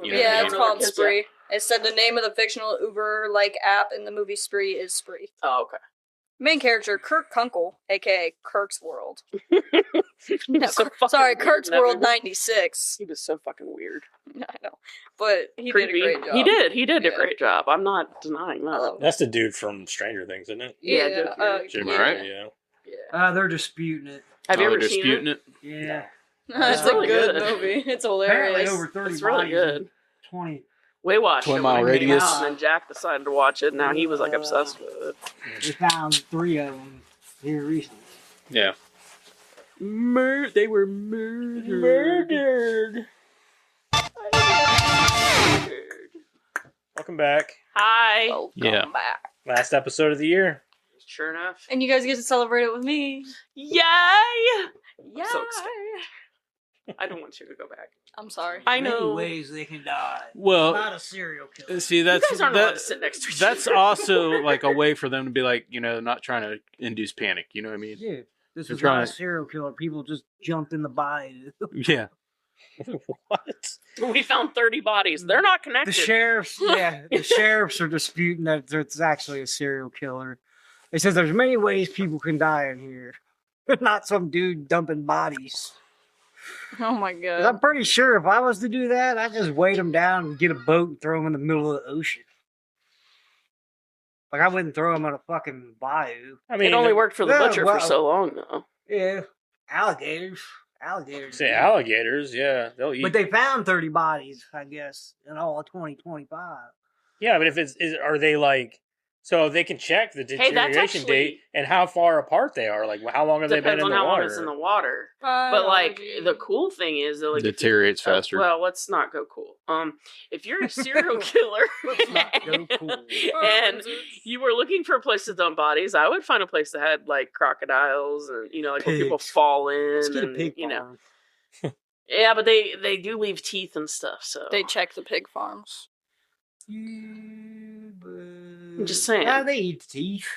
You know Yeah, what I it's mean? called Spree. It said the name of the fictional Uber-like app in the movie Spree is Spree. Oh, okay. Main character, Kirk Kunkel, a.k.a. Kirk's World. No, So sorry, fucking Kirk's weird. World 96. He was so fucking weird. I know. But he Creepy. did a great job. He did a great job. I'm not denying that. That's the dude from Stranger Things, isn't it? Yeah, Jim yeah. Carrey, yeah. Yeah. They're disputing it. Have you Oh, ever they're seen disputing it? it? Yeah. It's really a good good. movie. It's Apparently hilarious. over 30 It's really bodies good. in 20. We watched 20 it mile when it came radius. out, and then Jack decided to watch it. Now he was like obsessed with it. They found 3 of them here recently. Yeah. They were murdered. Welcome back. Hi. Welcome Yeah. back. Last episode of the year. Sure enough. And you guys get to celebrate it with me. Yay! Yay! So excited. I don't want you to go back. I'm sorry. I know. Many ways they can die. Well, Not a serial killer. see, that's You guys aren't allowed to sit next to each that's other. also like a way for them to be like, not trying to induce panic. You know what I mean? Yeah. This They're is not trying a to- serial killer. People just jumped in the body. Yeah. What? We found 30 bodies. They're not The connected. sheriffs, the sheriffs are disputing that it's actually a serial killer. They said there's many ways people can die in here, not some dude dumping bodies. Oh my 'Cause god. I'm pretty sure if I was to do that, I'd just weight them down and get a boat and throw them in the middle of the ocean. Like I wouldn't throw them in a fucking bayou. I mean, It only worked for the Yeah, butcher well- for so long, though. Yeah, alligators. say alligators, yeah, they'll eat. But they found 30 bodies, I guess, in all of 2025. Yeah, but if are they like, so they can check the Hey, that's deterioration actually- date and how far apart they are. Like, how long have they been Depends in on the how long water? it's in the water. But like the cool thing is that like Deteriorates faster. Well, let's not go cool. If you're a serial killer Let's not go cool. and you were looking for a place to dump bodies, I would find a place that had like crocodiles and like where people Pigs. fall in Let's get a and pig you know. farm. Yeah, but they do leave teeth and stuff. So They check the pig farms. I'm just saying. Yeah, they eat the teeth.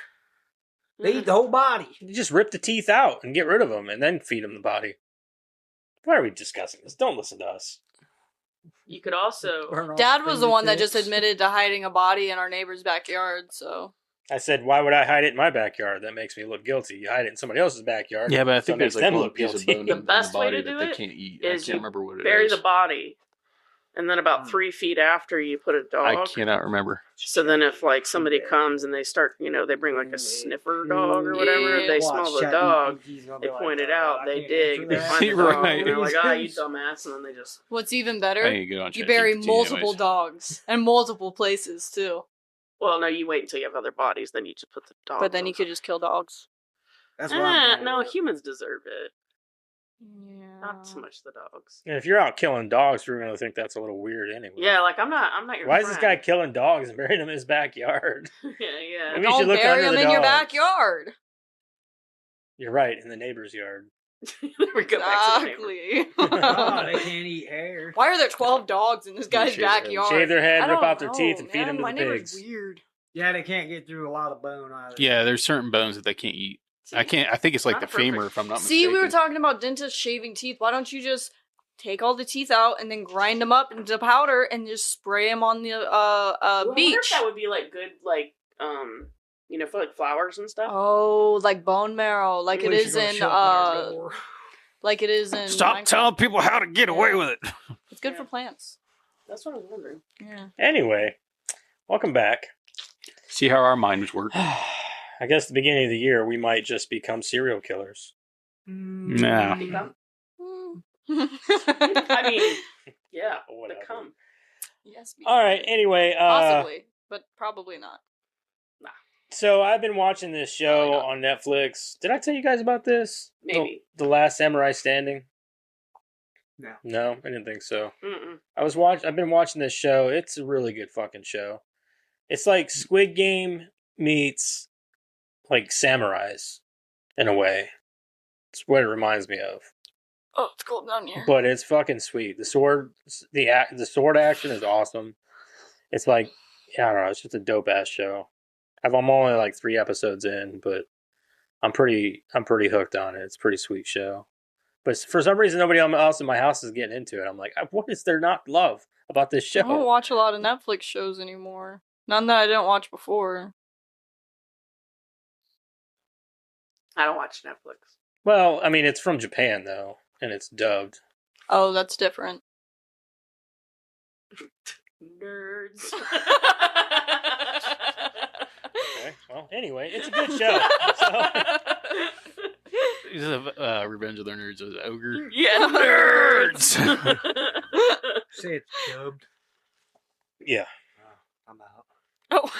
They eat the whole body. You just rip the teeth out and get rid of them, and then feed them the body. Why are we discussing this? Don't listen to us. You could also Burn off Dad was the one that just fingertips. admitted to hiding a body in our neighbor's backyard, so. I said, why would I hide it in my backyard? That makes me look guilty. You hide it in somebody else's backyard. Yeah, but I so think it makes there's like them one look piece of guilty. bone The in the best way body to that do they it can't eat. I is can't you remember what it bury is. the body, and then about 3 feet after you put a I dog. cannot remember. So then if like somebody comes and they start, they bring like a sniffer dog or whatever, Yeah. they Watch smell the Chat dog, GPT's gonna they be like, point it "Oh, out, I they can't dig, answer they that." find the dog, Right. and they're like, you dumbass, and then they just... What's even I better? need to get on You bury ChatGPT multiple anyways. dogs and multiple places too. Well, no, you wait until you have other bodies, then you just put the dog. But then you could just kill dogs. That's what I'm No, humans deserve it. Yeah. Not so much the dogs. And if you're out killing dogs, we're going to think that's a little weird anyway. Yeah, like I'm not your Why is this guy friend. killing dogs and burying them in his backyard? yeah. Maybe you Don't should look bury under them the in your dogs. backyard. You're right, in the neighbor's yard. There we go back to the neighbor. Exactly. Oh, they can't eat hair. Why are there 12 dogs in this guy's Shave their- backyard? Shave their head, I rip don't out their know, teeth, and feed man. them to My the neighbor's pigs. weird. Yeah, they can't get through a lot of bone either. Yeah, there's certain bones that they can't eat. See? I think it's like Not the perfect. femur, if I'm not See, mistaken. we were talking about dentists shaving teeth. Why don't you just take all the teeth out and then grind them up into powder and just spray them on the Well, I wonder if beach? that would be like good, like for like flowers and stuff. Oh, like bone marrow, like it We should is go in shut our door. like it is in. Stop Minecraft. telling people how to get away with it. It's good for plants. That's what I was wondering. Yeah. Anyway, welcome back. See how our minds work. I guess the beginning of the year, we might just become serial killers. Nah. Become? Hmm. I mean, yeah, Whatever. become. yes. All right, anyway. Possibly, but probably not. So I've been watching this show Probably on Netflix. Did I tell you guys about this? Maybe. The Last Samurai Standing? No. No, I didn't think so. Mm-mm. I've been watching this show. It's a really good fucking show. It's like Squid Game meets like samurais in a way. It's what it reminds me of. Oh, it's cold down here. But it's fucking sweet. The sword action is awesome. It's like, I don't know, it's just a dope ass show. I'm only like 3 episodes in, but I'm pretty hooked on it. It's a pretty sweet show. But for some reason, nobody else in my house is getting into it. I'm like, what is there not love about this I don't show? watch a lot of Netflix shows anymore. None that I didn't watch before. I don't watch Netflix. Well, I mean, it's from Japan though, and it's dubbed. Oh, that's different. Nerds. Okay. Well, anyway, it's a good show. So. Is it Revenge of the Nerds with Ogre? Yeah, nerds. Say it's dubbed. Yeah. I'm out. Oh.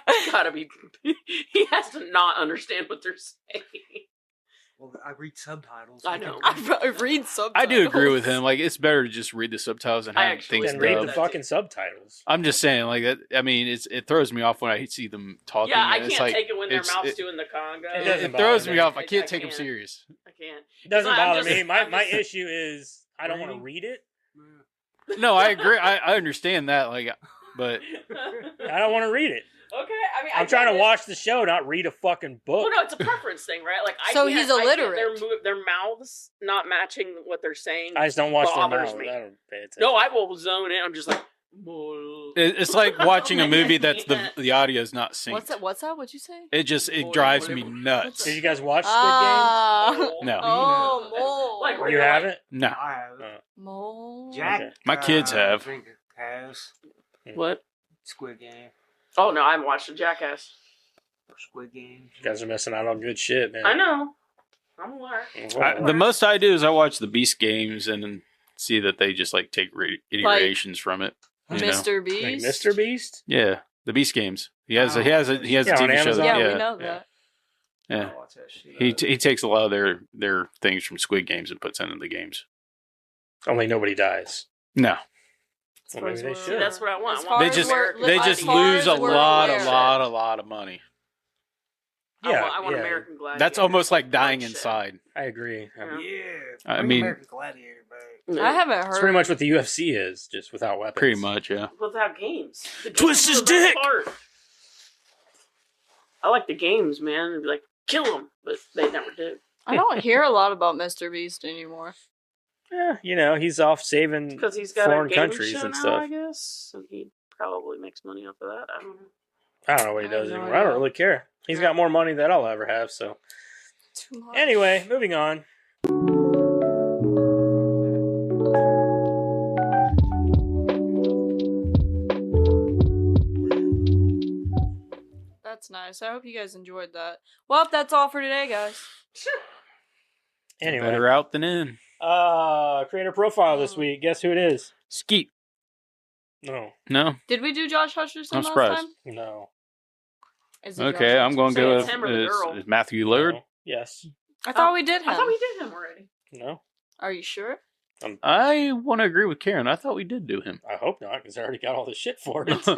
It's gotta be. He has to not understand what they're saying. Well, I read subtitles. I know. I read subtitles. I do agree with him. Like, it's better to just read the subtitles and I have actually things Then agree read with the that dubbed. fucking subtitles. I'm just saying, like, that. I mean, it throws me off when I see them talking. Yeah, I and it's can't like, take it when their it's- mouth's it- doing the conga. It doesn't It throws bother me me. off. I can't I take them can't. serious. I can't. It doesn't I'm bother just- me. My I'm just- issue is I don't want to read it. No, I agree. I understand that. Like, but I don't want to read it. Okay, I mean, I'm trying to watch the show, not read a fucking book. Well, no, it's a preference thing, right? Like, So I can't, he's I can't- illiterate. Their mouths not matching what they're saying. I just don't watch their bothers mouths. me. I don't pay attention. No, I will zone in. I'm just like, it's like watching a movie that's the audio is not synced. What's that? What's that? What'd you say? It drives me nuts. Did you guys watch Squid Ah. No. Oh, mole. Like, Game? where You you're like- haven't? No, I have. Mole. Jack. Okay. My kids have. I think has What? Squid Game. Oh no, I haven't watched the Jackass. Squid Game. You guys are missing out on good shit, man. I know. I'm aware. The most I do is I watch the Beast games and then see that they just like take iterations from it. You know? Mr. Like Beast. Mr. Beast? Yeah, the Beast games. He has a Oh. he has a Yeah, TV on show. Amazon. Yeah, Yeah, we know yeah. that. yeah. I watch that shit. He takes a lot of their things from Squid Games and puts into the games. Only nobody dies. No, Well, maybe they See, should. that's what I want. As I far want they as just we're- they as just far lose as a we're lot aware. of money. I want yeah. American Gladiator. That's almost like dying Shit. inside. I agree. Yeah. Yeah. I bring mean- American Gladiator back. I haven't heard. It's pretty much what the UFC is, just without weapons. Pretty much, yeah. without games. The Twist games his are the best dick! part. I like the games, man. It'd be like, kill him, but they never do. I don't hear a lot about Mr. Beast anymore. Yeah, you know, he's off saving Because he's got foreign a game countries show and now, stuff. I guess. And he probably makes money off of that. I don't know. I don't know what he I have does no anymore. I idea. don't really care. He's got more money than I'll ever have, so. Too much. Anyway, moving on. That's nice. I hope you guys enjoyed that. Well, that's all for today, guys. Anyway. Better out than in. Creator profile this week. Guess who it is? Skeet. No. No. Did we do Josh Hutcherson I'm last surprised. time? No. Is it Okay, Josh I'm going to Say go it's with him or the girl. is Matthew Lillard. No. Yes. I thought Oh, we did him. I thought we did him already. No. Are you sure? I want to agree with Karen. I thought we did do him. I hope not, because I already got all the shit for it. Uh,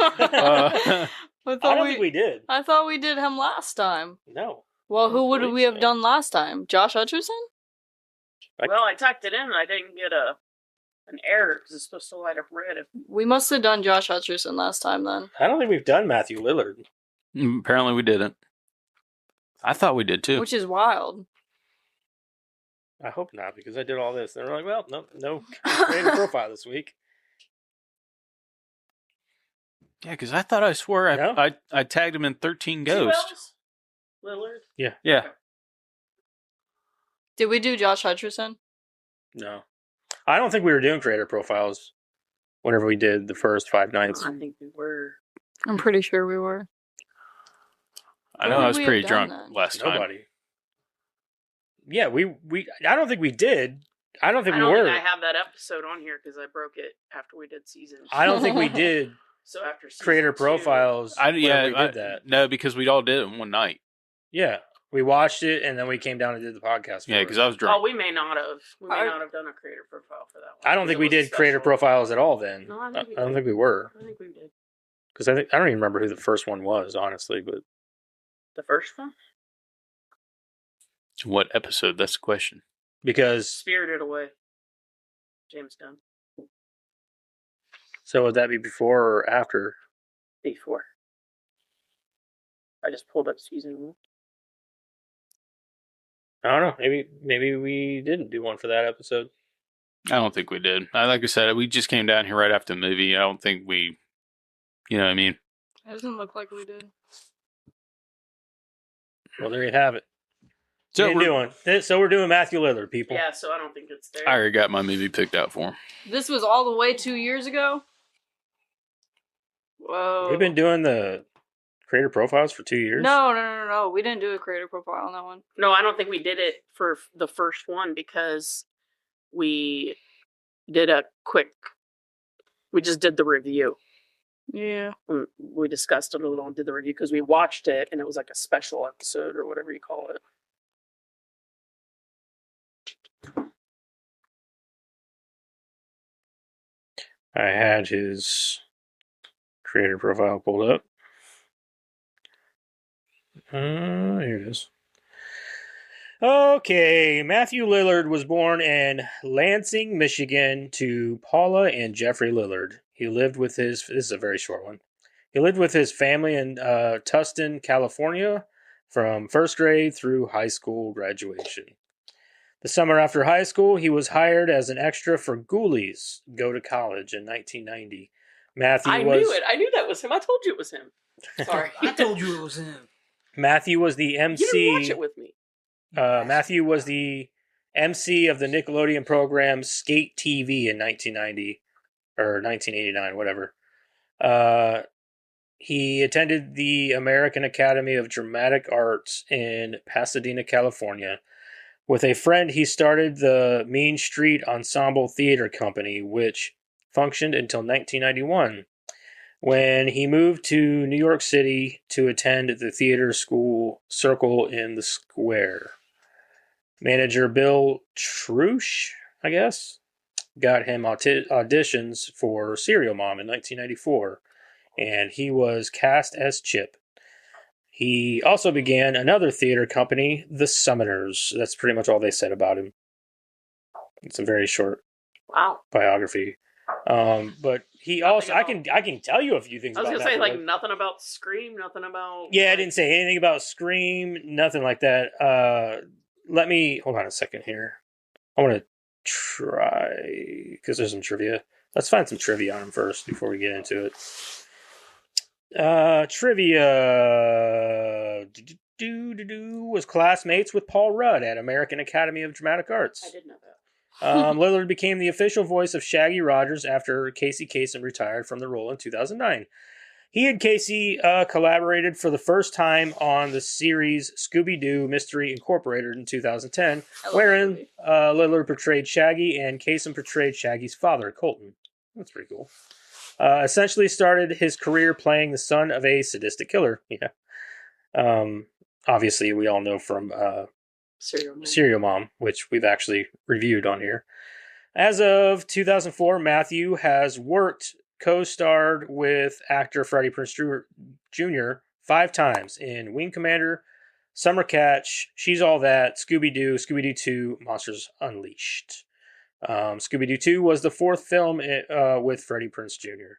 I I thought don't think we did. I thought we did him last time. No. Well, who don't would believe we have so. done last time? Josh Hutcherson? Well, I typed it in and I didn't get an error because it's supposed to light up red. If We must have done Josh Hutcherson last time then. I don't think we've done Matthew Lillard. apparently we didn't. I thought we did too. Which is wild. I hope not, because I did all this. They're like, well, no creator profile this week. Yeah, because I thought I swore No? I tagged him in 13 Two Ghost. L's? Lillard. Yeah. Did we do Josh Hutcherson? No. I don't think we were doing creator profiles whenever we did the first 5 nights. I think we were. I'm pretty sure we were. I Who know would I was we pretty have done drunk then? last time. Nobody. Yeah, we I don't think we did. I don't think I we don't were. think I have that episode on here because I broke it after we did season. I don't think we did So after season creator 2, profiles. I whenever we did that. No, because we all did it in one night. Yeah, we watched it and then we came down and did the podcast. Yeah, for because it. I was drunk. Oh, we may not have. We may I- not have done a creator profile for that one. I don't think we It was did creator special. profiles at all then. No, I I think we don't did. think we were, I think we did. because I don't even remember who the first one was, honestly. But The first one? What episode? That's the question. because Spirited Away. James Gunn. so would that be before or after? Before. I just pulled up season 1. I don't know. Maybe we didn't do one for that episode. I don't think we did. Like I said, we just came down here right after the movie. I don't think we, you know what I mean? It doesn't look like we did. Well, there you have it. So we're doing Matthew Lillard, people. Yeah, so I don't think it's there. I already got my movie picked out for him. This was all the way 2 years ago? Whoa. We've been doing the creator profiles for 2 years. No. We didn't do a creator profile on that one. No, I don't think we did it for the first one because we did we just did the review. Yeah. We discussed it a little and did the review because we watched it and it was like a special episode or whatever you call it. I had his creator profile pulled up. Here it is. Okay, Matthew Lillard was born in Lansing, Michigan, to Paula and Jeffrey Lillard. He lived with this is a very short one. He lived with his family in Tustin, California, from first grade through high school graduation. The summer after high school, he was hired as an extra for Ghoulies Go to College in 1990. I knew it. I knew that was him. I told you it was him. Sorry. I told you it was him. Matthew was the MC. You didn't watch it with me. Matthew was the MC of the Nickelodeon program Skate TV in 1990 or 1989, whatever. He attended the American Academy of Dramatic Arts in Pasadena, California. With a friend, he started the Mean Street Ensemble Theater Company, which functioned until 1991, when he moved to New York City to attend the theater school Circle in the Square. Manager Bill Trush, I guess, got him auditions for Serial Mom in 1994, and he was cast as Chip. He also began another theater company, The Summoners. That's pretty much all they said about him. It's a very short biography. But he also, I can tell you a few things about that. I was going to say, like, nothing about Scream, nothing about... Yeah, I didn't say anything about Scream, nothing like that. Hold on a second here. I want to try, because there's some trivia. Let's find some trivia on him first before we get into it. Trivia was classmates with Paul Rudd at American Academy of Dramatic Arts. I did know that. Lillard became the official voice of Shaggy Rogers after Casey Kasem retired from the role in 2009. He and Casey collaborated for the first time on the series Scooby-Doo Mystery Incorporated in 2010, wherein Lillard portrayed Shaggy and Kasem portrayed Shaggy's father, Colton. That's pretty cool. Essentially started his career playing the son of a sadistic killer. Yeah. Obviously, we all know from Serial Mom, which we've actually reviewed on here. As of 2004, Matthew has co-starred with actor Freddie Prinze Jr. 5 times in Wing Commander, Summer Catch, She's All That, Scooby-Doo, Scooby-Doo 2, Monsters Unleashed. Scooby-Doo 2 was the 4th film with Freddie Prinze Jr.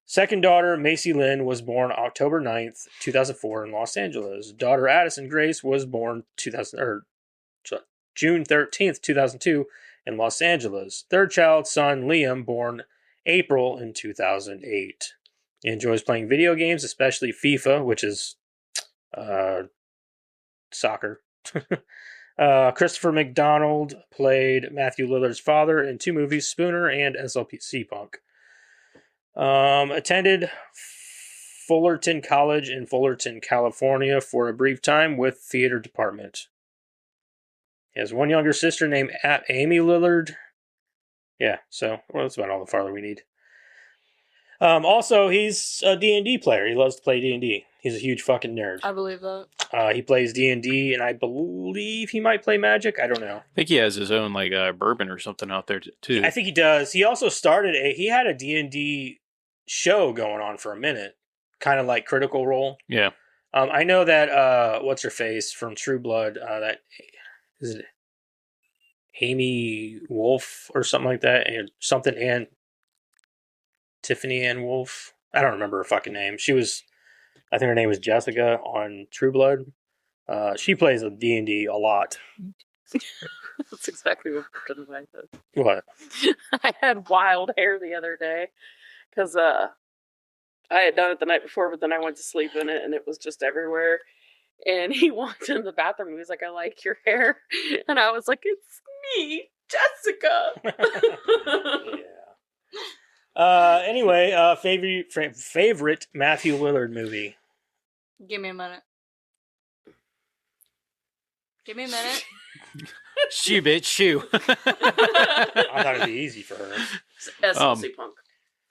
Second daughter, Macy Lynn, was born October 9th, 2004 in Los Angeles. Daughter Addison Grace was born June 13th, 2002 in Los Angeles. Third child, son Liam, born April in 2008. He enjoys playing video games, especially FIFA, which is soccer. Christopher McDonald played Matthew Lillard's father in 2 movies, Spooner and SLC Punk. Attended Fullerton College in Fullerton, California for a brief time with theater department. He has 1 younger sister named Amy Lillard. Yeah, so that's about all the farther we need. Also, he's a D&D player. He loves to play D&D. He's a huge fucking nerd. I believe that. He plays D&D, and I believe he might play Magic. I don't know. I think he has his own like bourbon or something out there too. I think he does. He also he had a D&D show going on for a minute, kind of like Critical Role. Yeah. I know that what's her face from True Blood? That is it. Amy Wolf or something like that, and Tiffany Ann Wolf. I don't remember her fucking name. I think her name was Jessica on True Blood. She plays a D&D a lot. That's exactly what I said. What? I had wild hair the other day because I had done it the night before, but then I went to sleep in it and it was just everywhere. And he walked in the bathroom. He was like, "I like your hair," and I was like, "It's me, Jessica." Yeah. Anyway, favorite Matthew Lillard movie. Give me a minute. Give me a minute. Shoo, bitch, shoo. I thought it'd be easy for her. SLC Punk.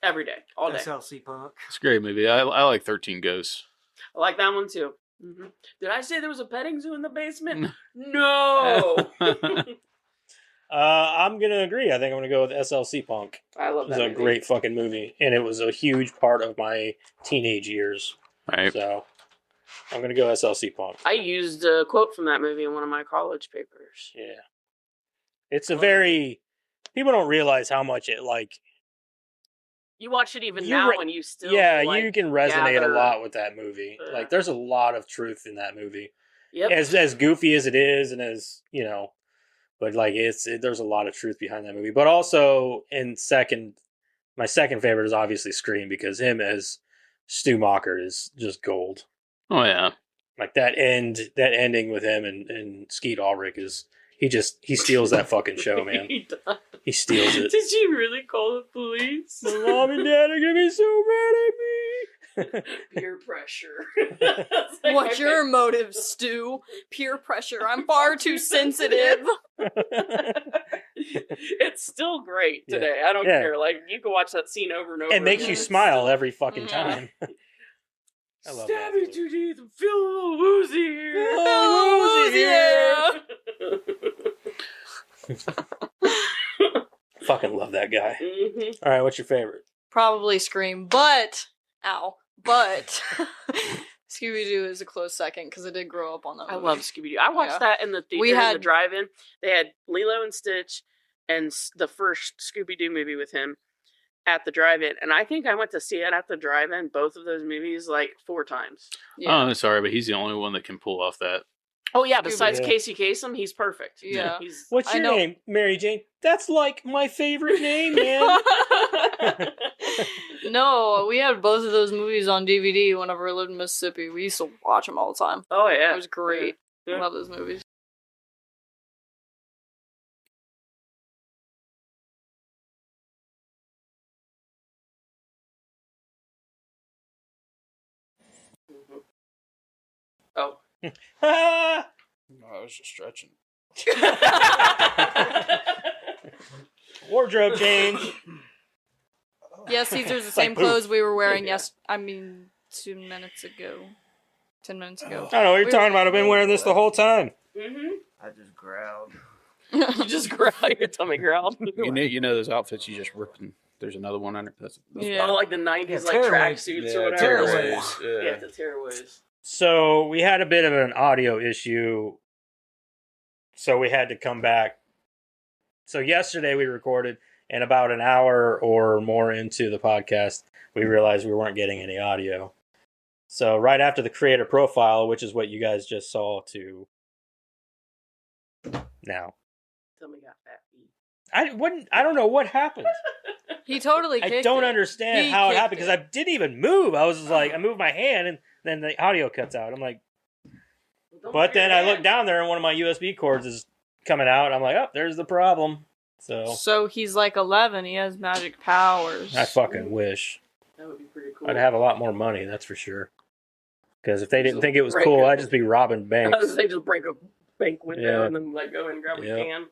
Every day, all day. SLC Punk. It's a great movie. I like 13 Ghosts. I like that one too. Mm-hmm. Did I say there was a petting zoo in the basement? No. I'm gonna agree. I think I'm gonna go with SLC Punk. I love It was that a movie. great fucking movie, and it was a huge part of my teenage years. Right. So I'm gonna go SLC Punk. I used a quote from that movie in one of my college papers. Yeah, it's a very people don't realize how much it like. You watch it even You now, re- and you still You can resonate gather- a lot with that movie. Yeah. Like, there's a lot of truth in that movie. Yep. As goofy as it is, and as but like there's a lot of truth behind that movie. But also, my second favorite is obviously Scream, because him as Stu Macher is just gold. Oh, yeah. Like that ending with him and Skeet Ulrich is he steals that fucking show, man. He does. He steals it. Did you really call the police? My mom and dad are gonna be so mad at me. Peer pressure. What's your motive, Stu? Peer pressure. I'm far too sensitive. It's still great today. I don't Yeah. care. Like, you can watch that scene over and over. It makes you again. smile every fucking Yeah. time. I love Stab that me to teeth and feel a little woozy here. Fucking love that guy. Mm-hmm. All right, what's your favorite? Probably Scream, but Scooby-Doo is a close second because I did grow up on that I movie. love Scooby-Doo. I watched that in the theater, We in the had- drive-in. They had Lilo and Stitch and the first Scooby-Doo movie with him at the drive-in. And I think I went to see it at the drive-in, both of those movies, like 4 times. Yeah. Oh, sorry, but he's the only one that can pull off that. Oh, yeah, besides Yeah. Casey Kasem, he's perfect. Yeah. He's... What's I your know. name, Mary Jane? That's like my favorite name, man. No, we had both of those movies on DVD whenever we lived in Mississippi. We used to watch them all the time. Oh, yeah. It was great. Yeah. I love those movies. Oh. Ah! I was just stretching. Wardrobe change. Yes, these are the It's same like, poof. clothes we were wearing Yeah. 2 minutes ago. 10 minutes ago. I don't know what you're talking about. I've been wearing this the whole time. Mm-hmm. I just growled. You just growled. Your tummy growled. You know those outfits you just ripped, and there's another one under. That's Yeah. Oh, like the 90s, Yeah, like tearaways. tracksuits or whatever. tearaways. Yeah, the tearaways. So we had a bit of an audio issue. So we had to come back. So yesterday we recorded, and about an hour or more into the podcast, we realized we weren't getting any audio. So right after the creator profile, which is what you guys just saw to now. Tummy got fat feet. I don't know what happened. He totally kicked I don't it. understand He how it kicked happened, because I didn't even move. I was just like, I moved my hand and then the audio cuts out. I'm like, but then I look down there and one of my USB cords is coming out. I'm like, oh, there's the problem. So he's like 11. He has magic powers. I fucking wish. That would be pretty cool. I'd have a lot more money, that's for sure. Because if they didn't Just think it was break cool, it. I'd just be robbing banks. They just break a bank window Yeah. and then like go and grab a Yep.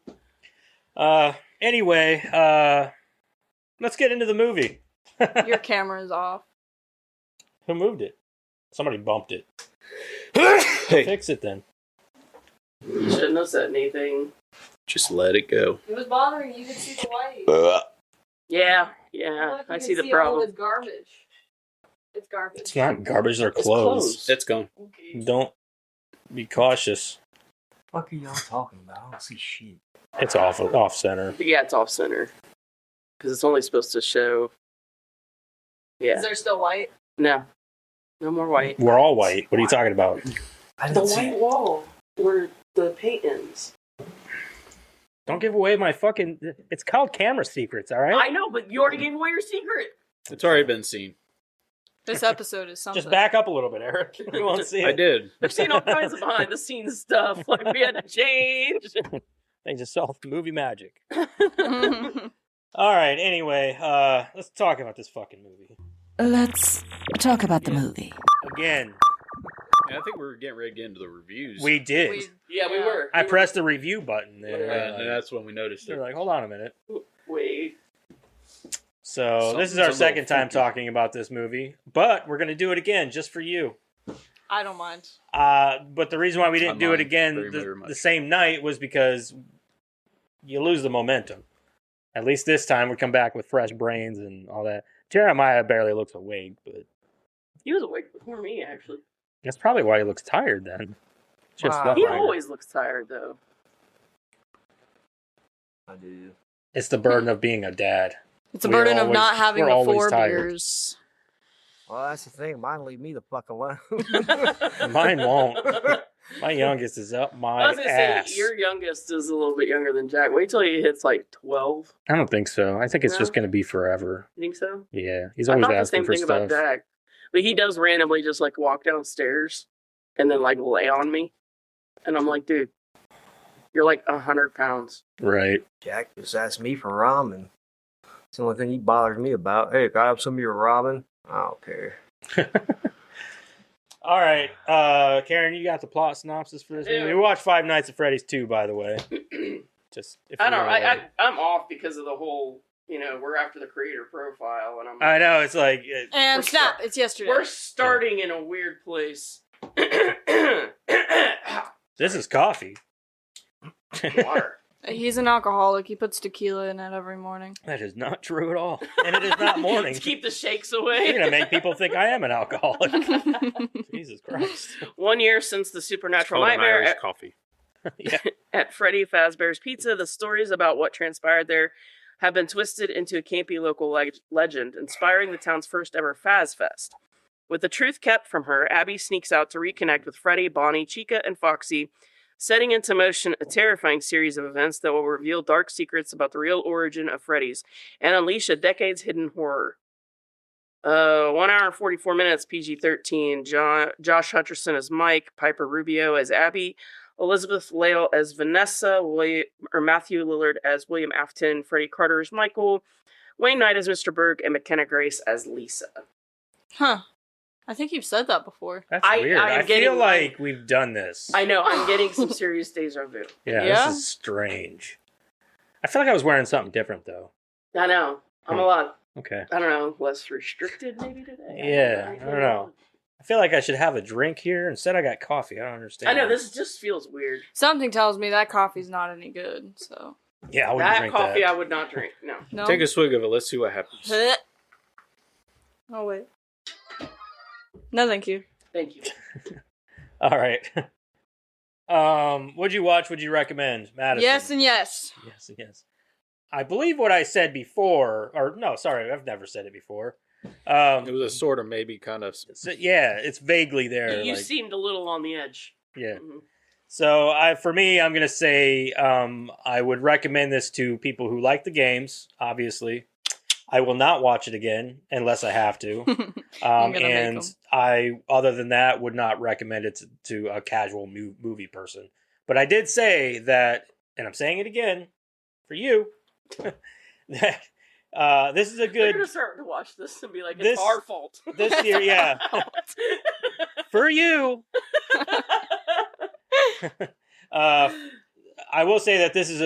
can. Anyway, let's get into the movie. Your camera's off. Who moved it? Somebody bumped it. Hey, Fix it then. You shouldn't have said anything. just let it go. It was bothering you. You could see the white. Yeah, Look, I you see can the all problem. It's garbage. It's garbage. It's not garbage, they're It's clothes. clothes. It's gone. Okay. Don't be cautious. What are y'all talking about? I don't see shit. It's off center. Yeah, it's off center because it's only supposed to show. Yeah, Is there still white? no more white. We're all white. What are you talking about? I The didn't see white it. wall where the paint ends. Don't give away my fucking. It's called Camera Secrets, all right? I know, but you already gave away your secret. It's already been seen. This episode is something. Just back up a little bit, Eric. You won't see it. I did. I've seen all kinds of behind the scenes stuff. Like we had to change. They just saw movie magic. All right. Anyway, let's talk about this fucking movie Let's talk about the movie. again. Yeah, I think we were getting ready to get into the reviews. We did. Yeah, we were. I pressed the review button there. and that's when we noticed They're it. like, hold on a minute. Wait. So this is Something's our a little second time funky. talking about this movie, but we're going to do it again just for you. I don't mind. But the reason why we didn't I do it mind again very much. the same night was because you lose the momentum. At least this time we come back with fresh brains and all that. Jeremiah barely looks awake, but He was awake before me, actually. that's probably why he looks tired then. Just Wow. slept He longer. always looks tired, though. I do. It's the burden of being a dad. It's a We're burden of always- not having we're the always 4 tired. beers. Well, that's the thing. Mine leave me the fuck alone. Mine won't. My youngest is up I my was gonna ass. say your youngest is a little bit younger than Jack. Wait till he hits like 12. I don't think so. I think it's No? just going to be forever. You think so? Yeah, he's I always thought the asking same for thing stuff. about Jack, but he does randomly just like walk downstairs and then like lay on me, and I'm like, dude, you're like 100 pounds. Right. Jack just asked me for ramen. It's the only thing he bothers me about. Hey, can I have some of your ramen? I don't care. All right, Karen, you got the plot synopsis for this I do. movie? We watched Five Nights at Freddy's 2, by the way. Just if I you don't. weren't aware. I'm off because of the whole. We're after the creator profile, and I know it's like And We're snap, start- it's yesterday. we're starting in a weird place. this is coffee. Water. He's an alcoholic. He puts tequila in it every morning. That is not true at all, and it is not morning. To keep the shakes You're away. gonna make people think I am an alcoholic. Jesus Christ. 1 year since the It's supernatural called an nightmare Irish coffee. Yeah. at Freddy Fazbear's Pizza, the stories about what transpired there have been twisted into a campy local legend, inspiring the town's first ever Faz Fest. With the truth kept from her, Abby sneaks out to reconnect with Freddy, Bonnie, Chica, and Foxy, setting into motion a terrifying series of events that will reveal dark secrets about the real origin of Freddy's and unleash a decades-hidden horror. 1 hour and 44 minutes, PG-13. Josh Hutcherson as Mike, Piper Rubio as Abby, Elizabeth Lale as Vanessa, Matthew Lillard as William Afton, Freddie Carter as Michael, Wayne Knight as Mr. Berg, and McKenna Grace as Lisa. Huh. I think you've said that before. That's I- weird. I'm I feel getting- like we've done this. I know, I'm getting some serious deja vu. Yeah, Yeah? this is strange. I feel like I was wearing something different though. I know. I'm a lot, Okay. I don't know, less restricted maybe today. Yeah, I don't know. I feel like I should have a drink here. Instead, I got coffee. I don't understand. I know, this just feels weird. Something tells me that coffee's not any good, so. Yeah, I wouldn't That drink coffee that. I would not drink, no. No. Take a swig of it. Let's see what happens. Huh. Oh, wait. No, thank you. Thank you. All right. What'd you watch? Would you recommend, Madison? Yes and yes. Yes, and yes. I believe what I said before, or no, sorry, I've never said it before. It was a sort of maybe kind of. Yeah, it's vaguely there. You like, seemed a little on the edge. yeah. Mhm. So for me, I'm gonna say I would recommend this to people who like the games. Obviously, I will not watch it again unless I have to. gonna make And 'em. I, other than that, would not recommend it to a casual movie person. But I did say that, and I'm saying it again for you, that this is a They're good gonna start to watch this and be like, it's This- our fault. this year. Yeah, for you. I will say that this is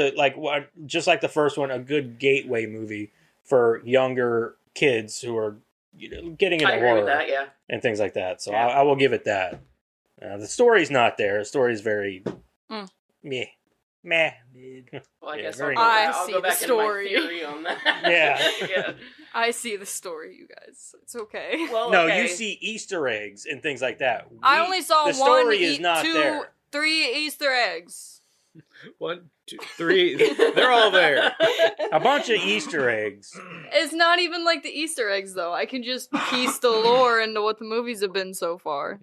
just like the first one, a good gateway movie for younger kids who are getting into I agree horror with that, yeah. and things like that. So Yeah. I will give it that. The story's not there. The story's very Mm. meh. Well, I Yeah, guess very I'll good. go I back see into the my story. theory on that. Yeah. Yeah. I see the story, you guys. It's okay. Well, No, okay. you see Easter eggs and things like that. I only saw the one, story is not two, there. 3 Easter eggs. 1, 2, 3. They're all there. A bunch of Easter eggs. It's not even like the Easter eggs, though. I can just piece the lore into what the movies have been so far.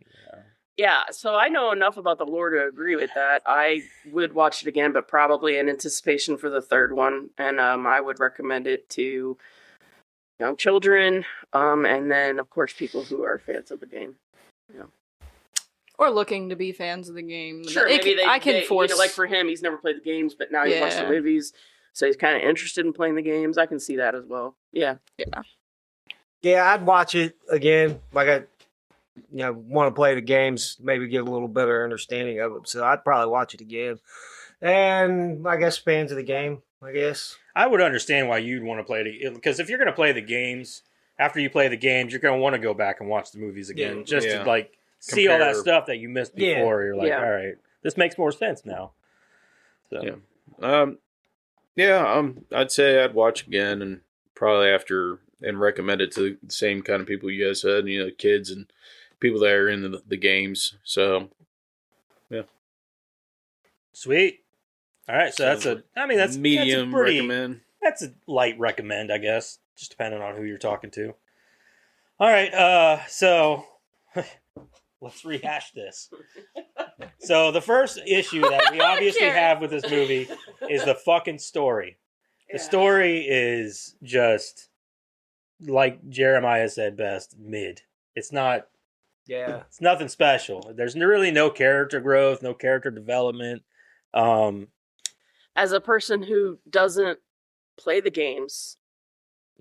Yeah, so I know enough about the lore to agree with that. I would watch it again, but probably in anticipation for the third one. And I would recommend it to young children, and then, of course, people who are fans of the game. Yeah. Or looking to be fans of the game. Sure, It maybe I can they, force. like for him, he's never played the games, but now he's watched the movies, so he's kind of interested in playing the games. I can see that as well. Yeah. Yeah, I'd watch it again. Like I want to play the games, maybe get a little better understanding of it. So I'd probably watch it again. And I guess fans of the game, I guess. I would understand why you'd want to play it, because if you're going to play the games, after you play the games, you're going to want to go back and watch the movies again, just to like see all that stuff that you missed before. You're like, all right, this makes more sense now. So. I'd say I'd watch again, and probably after, and recommend it to the same kind of people you guys said, kids and people that are in the games. So, yeah. Sweet. All right, so that's medium that's a pretty, recommend. That's a light recommend, I guess, just depending on who you're talking to. All right, so let's rehash this. So the first issue that we obviously have with this movie is the fucking story. The story is just, like Jeremiah said best, mid. It's not. Yeah. It's nothing special. There's really no character growth, no character development. As a person who doesn't play the games,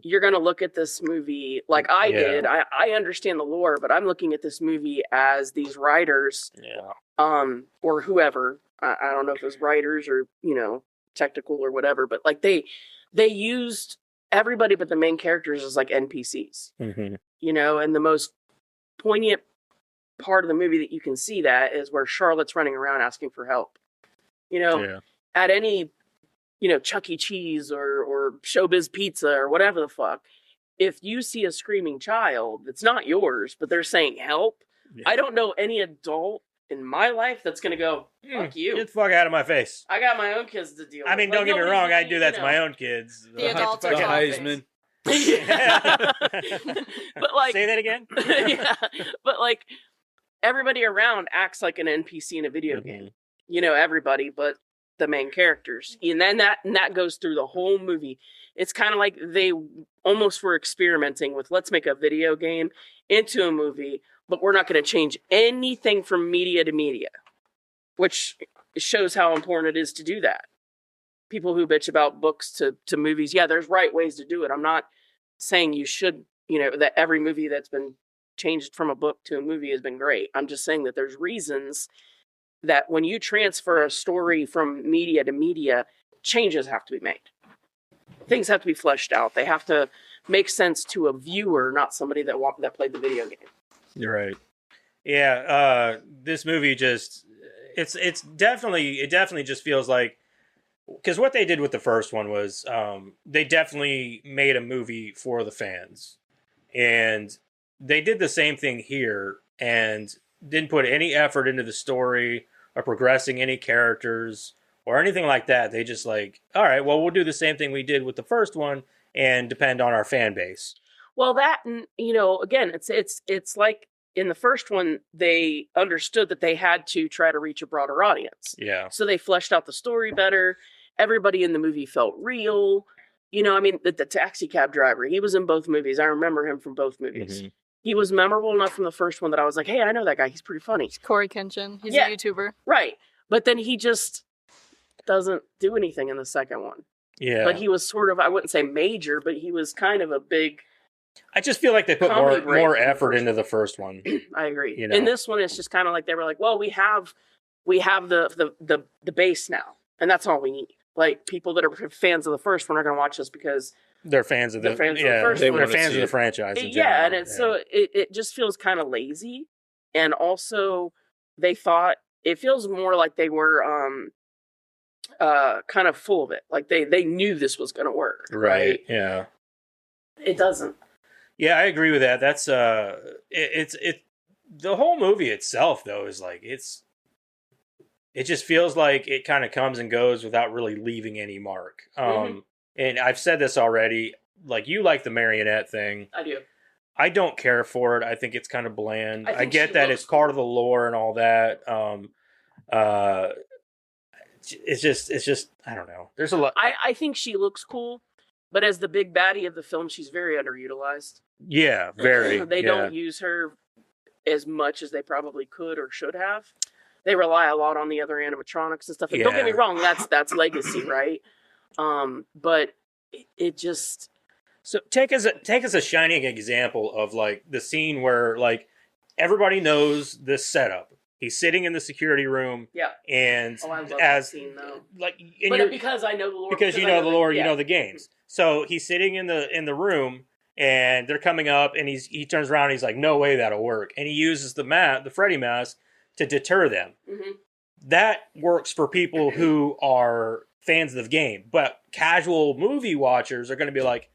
you're going to look at this movie like I did. I understand the lore, but I'm looking at this movie as these writers, or whoever. I don't know if it was writers or, technical or whatever, but like they used everybody but the main characters as like NPCs, and the most poignant part of the movie that you can see that is where Charlotte's running around asking for help. At any, Chuck E. Cheese or Showbiz Pizza or whatever the fuck, if you see a screaming child that's not yours, but they're saying help, I don't know any adult in my life that's going to go, fuck you. Get the fuck out of my face. I got my own kids to deal with. I mean, don't get me wrong, I do that to my own kids. The adults are Heisman. But like, say that again? Yeah, but like, everybody around acts like an NPC in a video game. Everybody but the main characters, and then that goes through the whole movie. It's kind of like they almost were experimenting with, let's make a video game into a movie, but we're not going to change anything from media to media, which shows how important it is to do that. People who bitch about books to movies, there's right ways to do it. I'm not saying you should, that every movie that's been changed from a book to a movie has been great. I'm just saying that there's reasons that when you transfer a story from media to media, changes have to be made. Things have to be fleshed out. They have to make sense to a viewer, not somebody that played the video game. You're right. Yeah, this movie just it definitely just feels like, because what they did with the first one was they definitely made a movie for the fans, and they did the same thing here and didn't put any effort into the story or progressing any characters or anything like that. They just like, all right, well, we'll do the same thing we did with the first one and depend on our fan base. Well, that, again, it's like in the first one, they understood that they had to try to reach a broader audience. Yeah. So they fleshed out the story better. Everybody in the movie felt real. The taxi cab driver, he was in both movies. I remember him from both movies. Mm-hmm. He was memorable enough from the first one that I was like, hey, I know that guy. He's pretty funny. It's Corey Kenshin. He's a YouTuber. Right. But then he just doesn't do anything in the second one. Yeah. But he was sort of, I wouldn't say major, but he was kind of a big... I just feel like they put more effort into the first one. I agree. In this one, it's just kind of like they were like, well, we have the base now, and that's all we need. Like, people that are fans of the first one are going to watch this because they're fans of the first one. They're fans of the franchise. So it just feels kind of lazy, and also they thought it feels more like they were kind of full of it. Like they knew this was going to work. Right? Yeah. It doesn't. Yeah, I agree with that. That's it's the whole movie itself though is like it just feels like it kind of comes and goes without really leaving any mark. And I've said this already, like, you like the marionette thing. I do. I don't care for it. I think it's kind of bland. I I think get she that looks it's part of the lore and all that. It's just I don't know. There's a lot. I think she looks cool, but as the big baddie of the film, she's very underutilized. Yeah, very. They don't use her as much as they probably could or should have. They rely a lot on the other animatronics and stuff. And don't get me wrong, that's legacy, right? But it just. So take as a shining example of like the scene where like everybody knows this setup. He's sitting in the security room. Yeah. And I love that scene though. Like, because I know the lore. Because you know the lore, you know the games. So he's sitting in the room, and they're coming up, and he turns around, and he's like, "No way that'll work," and he uses the Freddy mask to deter them. Mm-hmm. That works for people who are fans of the game, but casual movie watchers are going to be like,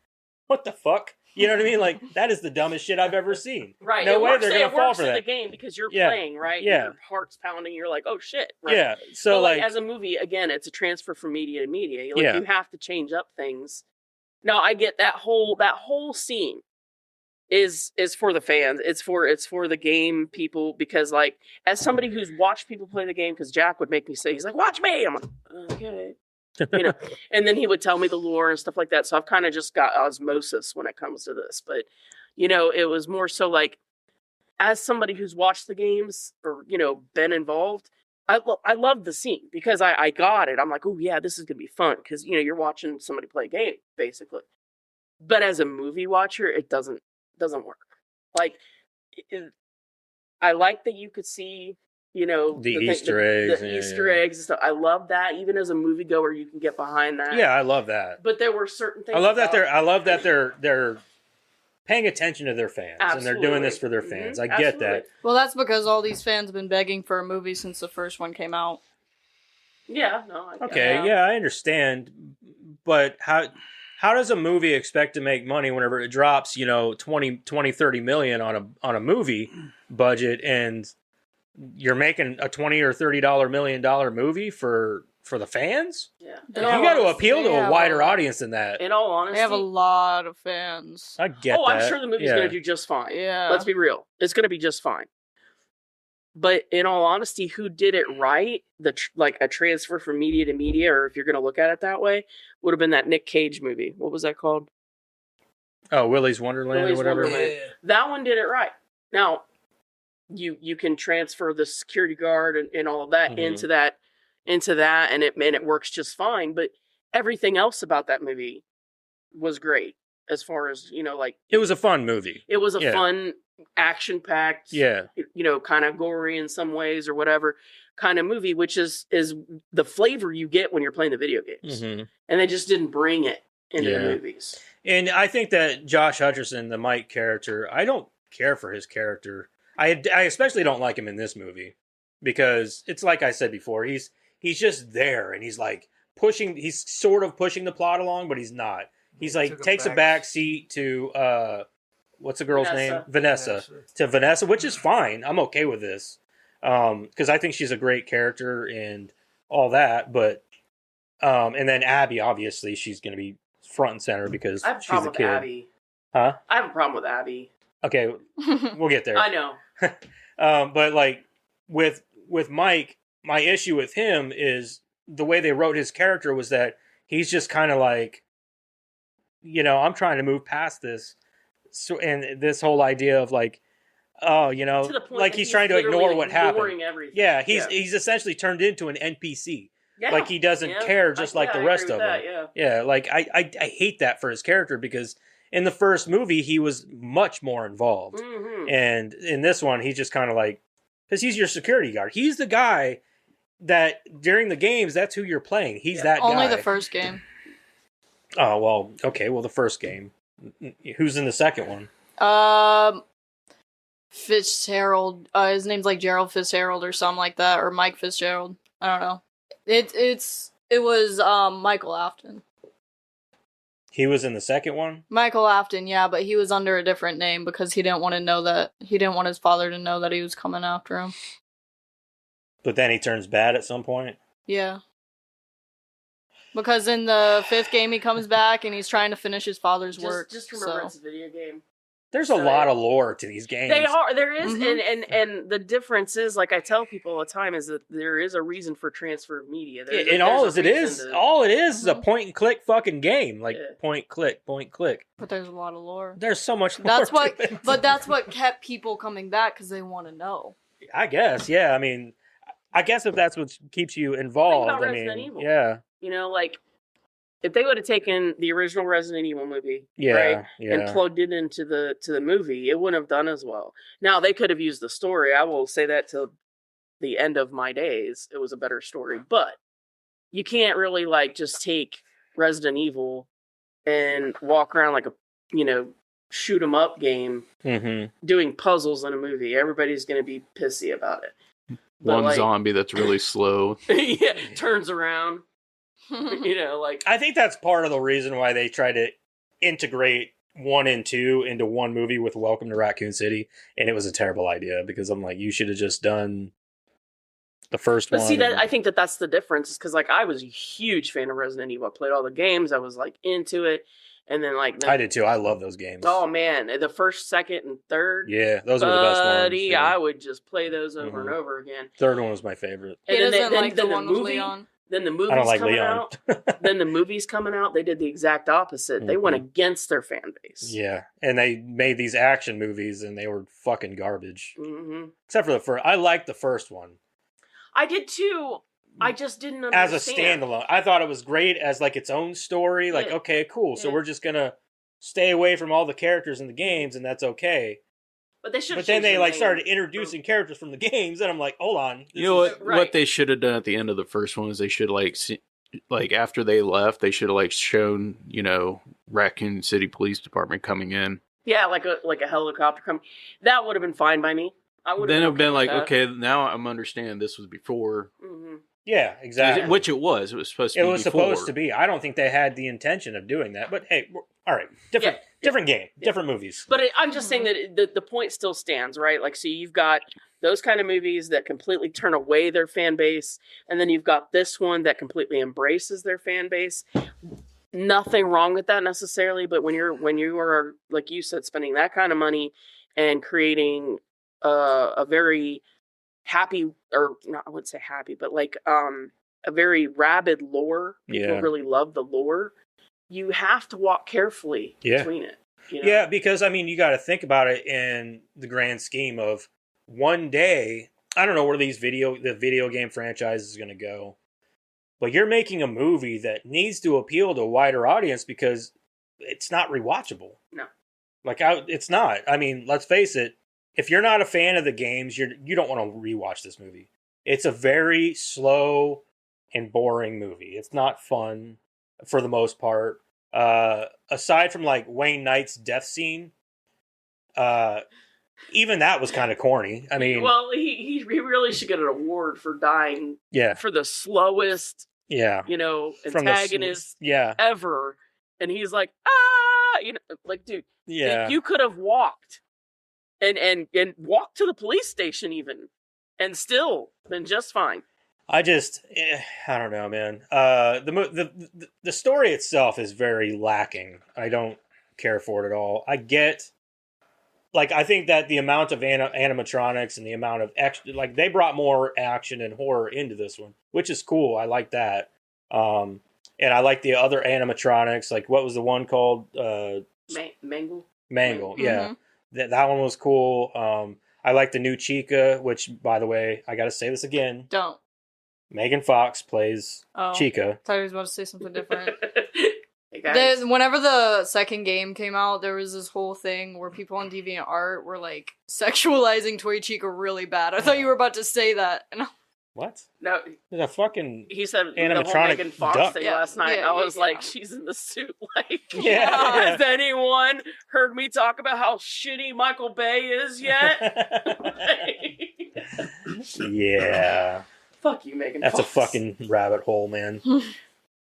"What the fuck?" You know what I mean? Like, that is the dumbest shit I've ever seen. Right. No way they're going to fall for that. The game because you're playing, right? Yeah. Your heart's pounding. You're like, oh shit. Right? Yeah. So but like as a movie, again, it's a transfer from media to media. Like you have to change up things. Now I get that whole scene is for the fans. It's for the game people because like as somebody who's watched people play the game, because Jack would make me say, he's like, watch me. I'm like, okay. You know, and then he would tell me the lore and stuff like that. So I've kind of just got osmosis when it comes to this. But, you know, it was more so like, as somebody who's watched the games or, you know, been involved, I love the scene because I got it. I'm like, oh yeah, this is going to be fun. Because, you know, you're watching somebody play a game, basically. But as a movie watcher, it doesn't work. Like, I like that you could see, you know, the Easter eggs. The Easter eggs and stuff. I love that. Even as a moviegoer, you can get behind that. Yeah, I love that. But there were certain things. I love that they're paying attention to their fans. Absolutely. And they're doing this for their fans. I get that. Well, that's because all these fans have been begging for a movie since the first one came out. Yeah, no, I get Okay, yeah, I understand. But how does a movie expect to make money whenever it drops, you know, 20 30 million on a movie budget, and you're making a $20 or $30 million movie for the fans? Yeah. You got to appeal to a wider audience than that. In all honesty, they have a lot of fans. I get that. I'm sure the movie's going to do just fine. Yeah. Let's be real. It's going to be just fine. But in all honesty, who did it right, like a transfer from media to media, or if you're going to look at it that way, would have been that Nick Cage movie. What was that called? Oh, Willy's Wonderland or whatever. Wonderland. Yeah. That one did it right. Now, you can transfer the security guard and all of that into that, and it works just fine. But everything else about that movie was great, as far as, you know, like, it was a fun movie. It was a fun, action-packed, you know, kind of gory in some ways or whatever kind of movie, which is the flavor you get when you're playing the video games. Mm-hmm. And they just didn't bring it into the movies. And I think that Josh Hutcherson, the Mike character, I don't care for his character. I especially don't like him in this movie because it's like I said before, he's just there and he's like he's sort of pushing the plot along, but he's not. He's like takes a back seat to what's the girl's name? Vanessa. To Vanessa, which is fine. I'm okay with this. Because I think she's a great character and all that, but and then Abby, obviously, she's gonna be front and center because she's a kid. Abby. Huh? I have a problem with Abby. Okay, we'll get there. I know. But like with Mike, my issue with him is the way they wrote his character was that he's just kind of like, you know, I'm trying to move past this, so and this whole idea of like, oh, you know, like he's trying to ignore what happened. Everything. Yeah, he's essentially turned into an NPC. Yeah. Like he doesn't care, just like the rest of them. Yeah, like I hate that for his character because in the first movie he was much more involved, and in this one he's just kind of like, because he's your security guard. He's the guy that during the games that's who you're playing. He's that guy. Only the first game. Oh well, okay. Well, the first game. Who's in the second one? Fitzgerald. His name's like Gerald Fitzgerald or something like that, or Mike Fitzgerald. I don't know. It was Michael Afton. He was in the second one? Michael Afton, yeah, but he was under a different name because he didn't want his father to know that he was coming after him. But then he turns bad at some point? Yeah. Because in the fifth game he comes back and he's trying to finish his father's work. Just remember it's a video game. There's a lot of lore to these games. There is, Mhm. and the difference is, like I tell people all the time, is that there is a reason for transfer of media. And all it is is a Mhm. point and click fucking game. Like Yeah. point click. But there's a lot of lore. There's so much lore. That's what, to it. but that's what kept people coming back because they want to know. I guess, yeah. I mean, I guess if that's what keeps you involved, about I Resident mean, Evil. yeah, You know, like if they would have taken the original Resident Evil movie, yeah, right, yeah. and plugged it into the movie, it wouldn't have done as well. Now they could have used the story. I will say that till the end of my days, it was a better story. But you can't really like just take Resident Evil and walk around like a shoot 'em up game Mm-hmm. doing puzzles in a movie. Everybody's gonna be pissy about it. But, One like, zombie that's really slow. yeah, turns around. Like I think that's part of the reason why they try to integrate 1 and 2 into one movie with Welcome to Raccoon City, and it was a terrible idea because I'm like, you should have just done the first But one. see, that I think that's the difference, because like I was a huge fan of Resident Evil. I played all the games. I was like into it, and then like I did too. I love those games. oh man, the first, second, and third. Yeah, those were the best ones. Buddy, Yeah. I would just play those over Mhm. and over again. Third one was my favorite. He And doesn't like the then one with Leon. Then the movie's I don't like coming Leon. out. Then the movie's coming out. They did the exact opposite. They went against their fan base. Yeah, and they made these action movies, and they were fucking garbage. hmm Except for the first. I liked the first one. I did too. I just didn't As understand. a standalone. I thought it was great as like its own story. Like, Yeah. okay, cool. So Yeah. we're just gonna stay away from all the characters in the games, and that's okay. But they should. But then they like started introducing characters from the games, and I'm like, hold on. You know what? Right. What they should have done at the end of the first one is they should like after they left, they should have like shown Raccoon City Police Department coming in. Yeah, like a helicopter coming. That would have been fine by me. I would. Then it would have been like, okay, now I'm understanding this was before, hmm Yeah, exactly. which it was. It was supposed to it be. was before. supposed to be. I don't think they had the intention of doing that. But hey, all right, different game, different movies. But I'm just saying that the point still stands, right? Like, so you've got those kind of movies that completely turn away their fan base, and then you've got this one that completely embraces their fan base. Nothing wrong with that necessarily, but when you are, like you said, spending that kind of money and creating a very happy, or not, I wouldn't say happy, but like a very rabid lore. People Yeah. really love the lore. You have to walk carefully between it. Yeah, because I mean, you got to think about it in the grand scheme of one day. I don't know where the video game franchise is going to go, but you're making a movie that needs to appeal to a wider audience because it's not rewatchable. No, it's not. I mean, let's face it. If you're not a fan of the games, you don't want to rewatch this movie. It's a very slow and boring movie. It's not fun for the most part. Aside from like Wayne Knight's death scene, even that was kind of corny. I mean, well, he really should get an award for dying. Yeah, for the slowest, yeah, antagonist, ever. And he's like, like, dude, yeah, you could have walked and walked to the police station even, and still been just fine. I don't know, man. The story itself is very lacking. I don't care for it at all. I think that the amount of animatronics and the amount of they brought more action and horror into this one, which is cool. I like that. And I like the other animatronics. Like, what was the one called? Mangle. Yeah. That one was cool. I like the new Chica, which, by the way, I got to say this again. Don't. Megan Fox plays Chica. I thought he was about to say something different. Hey guys. Whenever the second game came out, there was this whole thing where people on DeviantArt were like sexualizing Toy Chica really bad. I thought you were about to say that. And What? No, there's a fucking he said animatronic the whole Megan Fox duck. thing last night. Yeah, I was yeah. like, she's in the suit. Like, Yeah. has anyone heard me talk about how shitty Michael Bay is yet? Yeah. Fuck you, Megan That's Fox. a fucking rabbit hole, man.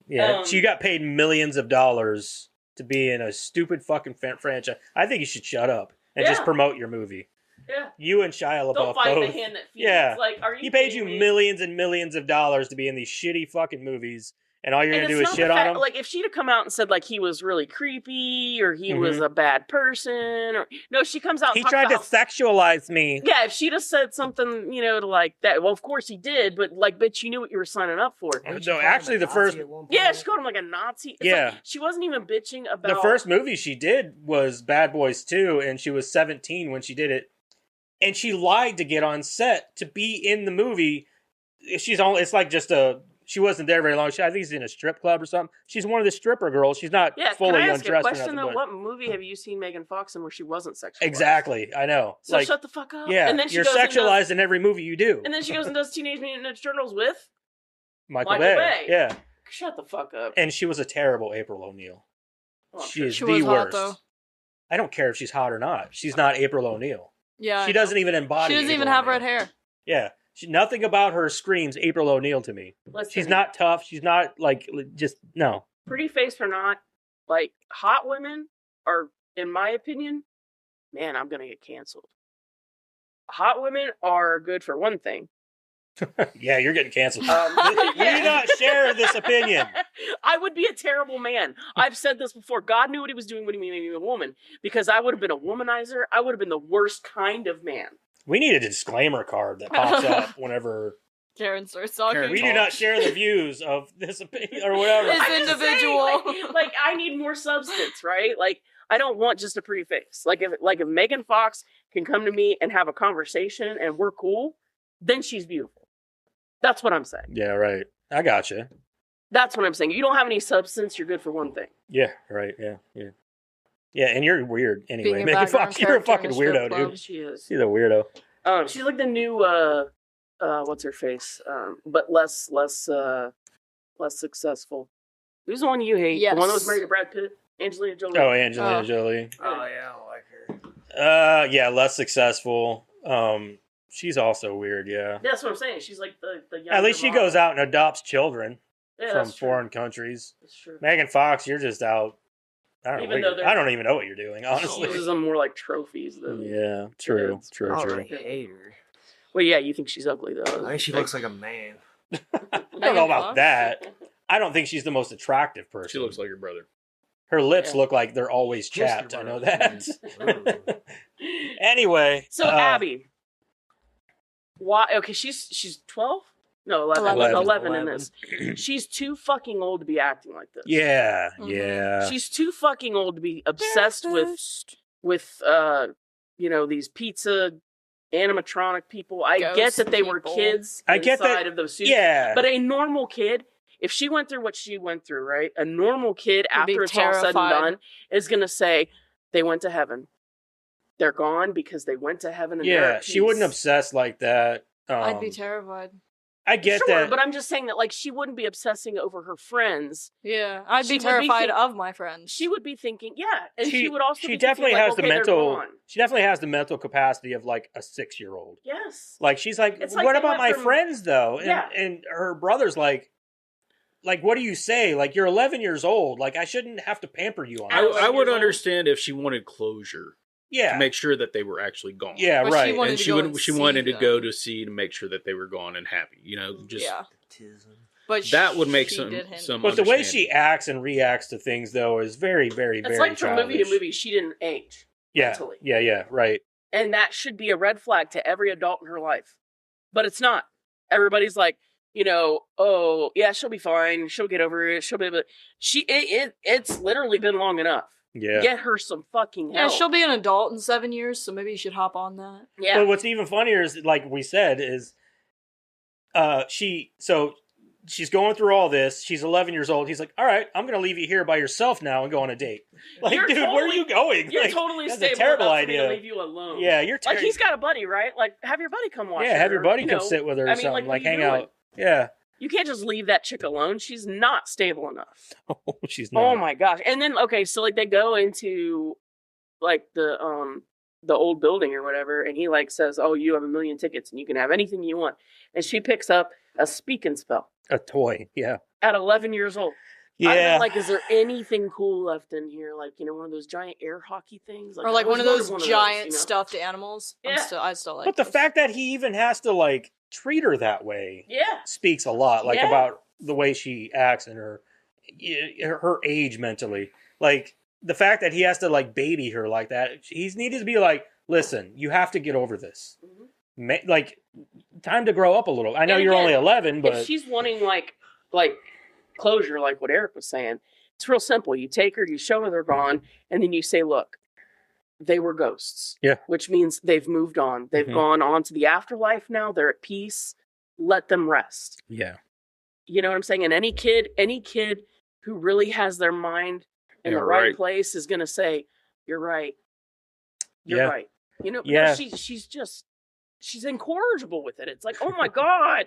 Yeah. So you got paid millions of dollars to be in a stupid fucking franchise. I think you should shut up and just promote your movie. Yeah. You and Shia LaBeouf Don't fight both. the hand that feeds. Yeah. Like, are you He paid you kidding me? millions and millions of dollars to be in these shitty fucking movies, and all you're And gonna it's do is not shit the on fact, him. like if she'd have come out and said like he was really creepy or he Mm-hmm. was a bad person, or no, she comes out. And He talks tried to about sexualize me. Yeah, if she'd have said something, to like that. Well, of course he did, but like, bitch, you knew what you were signing up for. No, actually, the first Yeah, she called him like a Nazi. It's Yeah. like, she wasn't even bitching about the first movie she did was Bad Boys 2, and she was 17 when she did it, and she lied to get on set to be in the movie. It's like just she wasn't there very long. I think she's in a strip club or something. She's one of the stripper girls. She's not Yeah, fully can I ask undressed a question or though? nothing. What movie have you seen Megan Fox in where she wasn't sexualized? Exactly, I know. So like, shut the fuck up. yeah, and then she you're goes and does- sexualized in every movie you do. And then she goes and does Teenage Mutant Ninja Turtles with Michael Bay. Yeah, Shut the fuck up. and she was a terrible April O'Neil. Oh, She is She the was hot, worst. though. I don't care if she's hot or not. She's not April O'Neil. Yeah. She doesn't even embody. She doesn't even April have red O'Neil. hair. Yeah, nothing about her screams April O'Neil to me. Listen, She's not tough. She's not like just no. pretty face or not. Like hot women are, in my opinion, man, I'm gonna get canceled. Hot women are good for one thing. Yeah, you're getting canceled. Yeah. We do not share this opinion. I would be a terrible man. I've said this before. God knew what he was doing when he made me a woman, because I would have been a womanizer. I would have been the worst kind of man. We need a disclaimer card that pops up whenever Karen starts talking. Karen we do not share the views of this opinion or whatever. This I'm just saying, individual. like I need more substance, right? Like I don't want just a pretty face. Like if Megan Fox can come to me and have a conversation and we're cool, then she's beautiful. That's what I'm saying. Yeah, right. I got you. That's what I'm saying. You don't have any substance, you're good for one thing. Yeah, right. Yeah, yeah. Yeah, and you're weird anyway. Being a Megan background Fox, you're a character in fucking a strip weirdo, club. dude. She is. She's a weirdo. She's like the new what's her face? But less successful. Who's the one you hate? Yes. The one that was married to Brad Pitt? Angelina Jolie. Oh, Angelina Oh. Jolie. Oh yeah, I like her. Yeah, less successful. She's also weird, yeah. That's what I'm saying. She's like the younger At least she model. goes out and adopts children Yeah, from that's true. foreign countries. That's true. Megan Fox, you're just out. I don't Even know. though they're- I don't even know what you're doing, She honestly. uses them more like trophies than. Yeah, true, kids. true, I true. don't hate her. Well, yeah, you think she's ugly though. I think she looks like a man. I don't know about that. I don't think she's the most attractive person. She looks like your brother. Her lips Yeah. look like they're always Just your chapped. I know brother. that. Anyway, So Abby, why? Okay, she's 12. No, 11. 11. 11 in this. She's too fucking old to be acting like this. yeah, Mhm. yeah. She's too fucking old to be obsessed with these pizza animatronic people. I get Ghost that they were people. kids I get that- inside of those suits. Yeah, But a normal kid, if she went through what she went through, right? A normal kid, Would be after it's all said and terrified. done, is going to say, they went to heaven. They're gone because they went to heaven and they're yeah. at She wouldn't peace. obsess like that. I'd be terrified. I get Sure, that. but I'm just saying that, like, she wouldn't be obsessing over her friends. Yeah, I'd She be would be terrified think- of my friends. She would be thinking, yeah, and she would also. She be definitely thinking, like, has okay, the they're mental. gone. She definitely has the mental capacity of like a 6-year-old. Yes. Like she's like, It's like what they about went my from- friends though? And, Yeah. and her brother's like, what do you say? Like you're 11 years old. Like I shouldn't have to pamper you on I that. was- I would years old. understand if she wanted closure Yeah, to make sure that they were actually gone. yeah, But she right. wanted And to she go would. and She see wanted to them. go to see to make sure that they were gone and happy. Just yeah, Nepotism. but that would make she some did hint- some. But the way understanding. she acts and reacts to things though is very, very, It's very like from movie to childish. movie, she didn't age. Yeah, mentally. yeah, right. And that should be a red flag to every adult in her life. But it's not. Everybody's like, oh, yeah, she'll be fine. She'll get over it. She'll be able to... It's literally been long enough. Yeah. Get her some fucking Yeah, help. she'll be an adult in 7 years, so maybe you should hop on that. Yeah. But what's even funnier is, like we said, is she's going through all this. She's 11 years old. He's like, all right, I'm going to leave you here by yourself now and go on a date. Like, You're dude, where are totally- you going? You're Like, totally that's stable a terrible enough for me idea. to leave you alone. Yeah, you're Like, he's got a buddy, right? Like, have your buddy come watch Yeah, her, have your buddy you come know. sit with her or I mean, something. like, Like, what are hang you doing? out. Yeah. You can't just leave that chick alone. She's not stable enough. Oh, she's not. Oh my gosh. And then okay, so like they go into like the old building or whatever, and he like says, "Oh, you have 1 million tickets and you can have anything you want." And she picks up a speak and spell A toy. Yeah. at 11 years old. Yeah. I've been like, is there anything cool left in here? Like, one of those giant air hockey things? Or like I one of always those wanted giant you know? stuffed animals. Yeah. I still like but the those. fact that he even has to like treat her that way Yeah. speaks a lot. Like Yeah. about the way she acts and her age mentally. Like, the fact that he has to, like, baby her like that, he's needed to be like, listen, you have to get over this. Like, time to grow up a little. I know And you're again, only 11, but... If she's wanting, like closure, like what Eric was saying, it's real simple. You take her, you show her they're gone, and then you say, look, they were ghosts. Yeah. Which means they've moved on. They've gone on to the afterlife now. They're at peace. Let them rest. Yeah. You know what I'm saying? And any kid who really has their mind in the right place is going to say, you're right. You're right. You know, she's incorrigible with it. It's like, oh my God,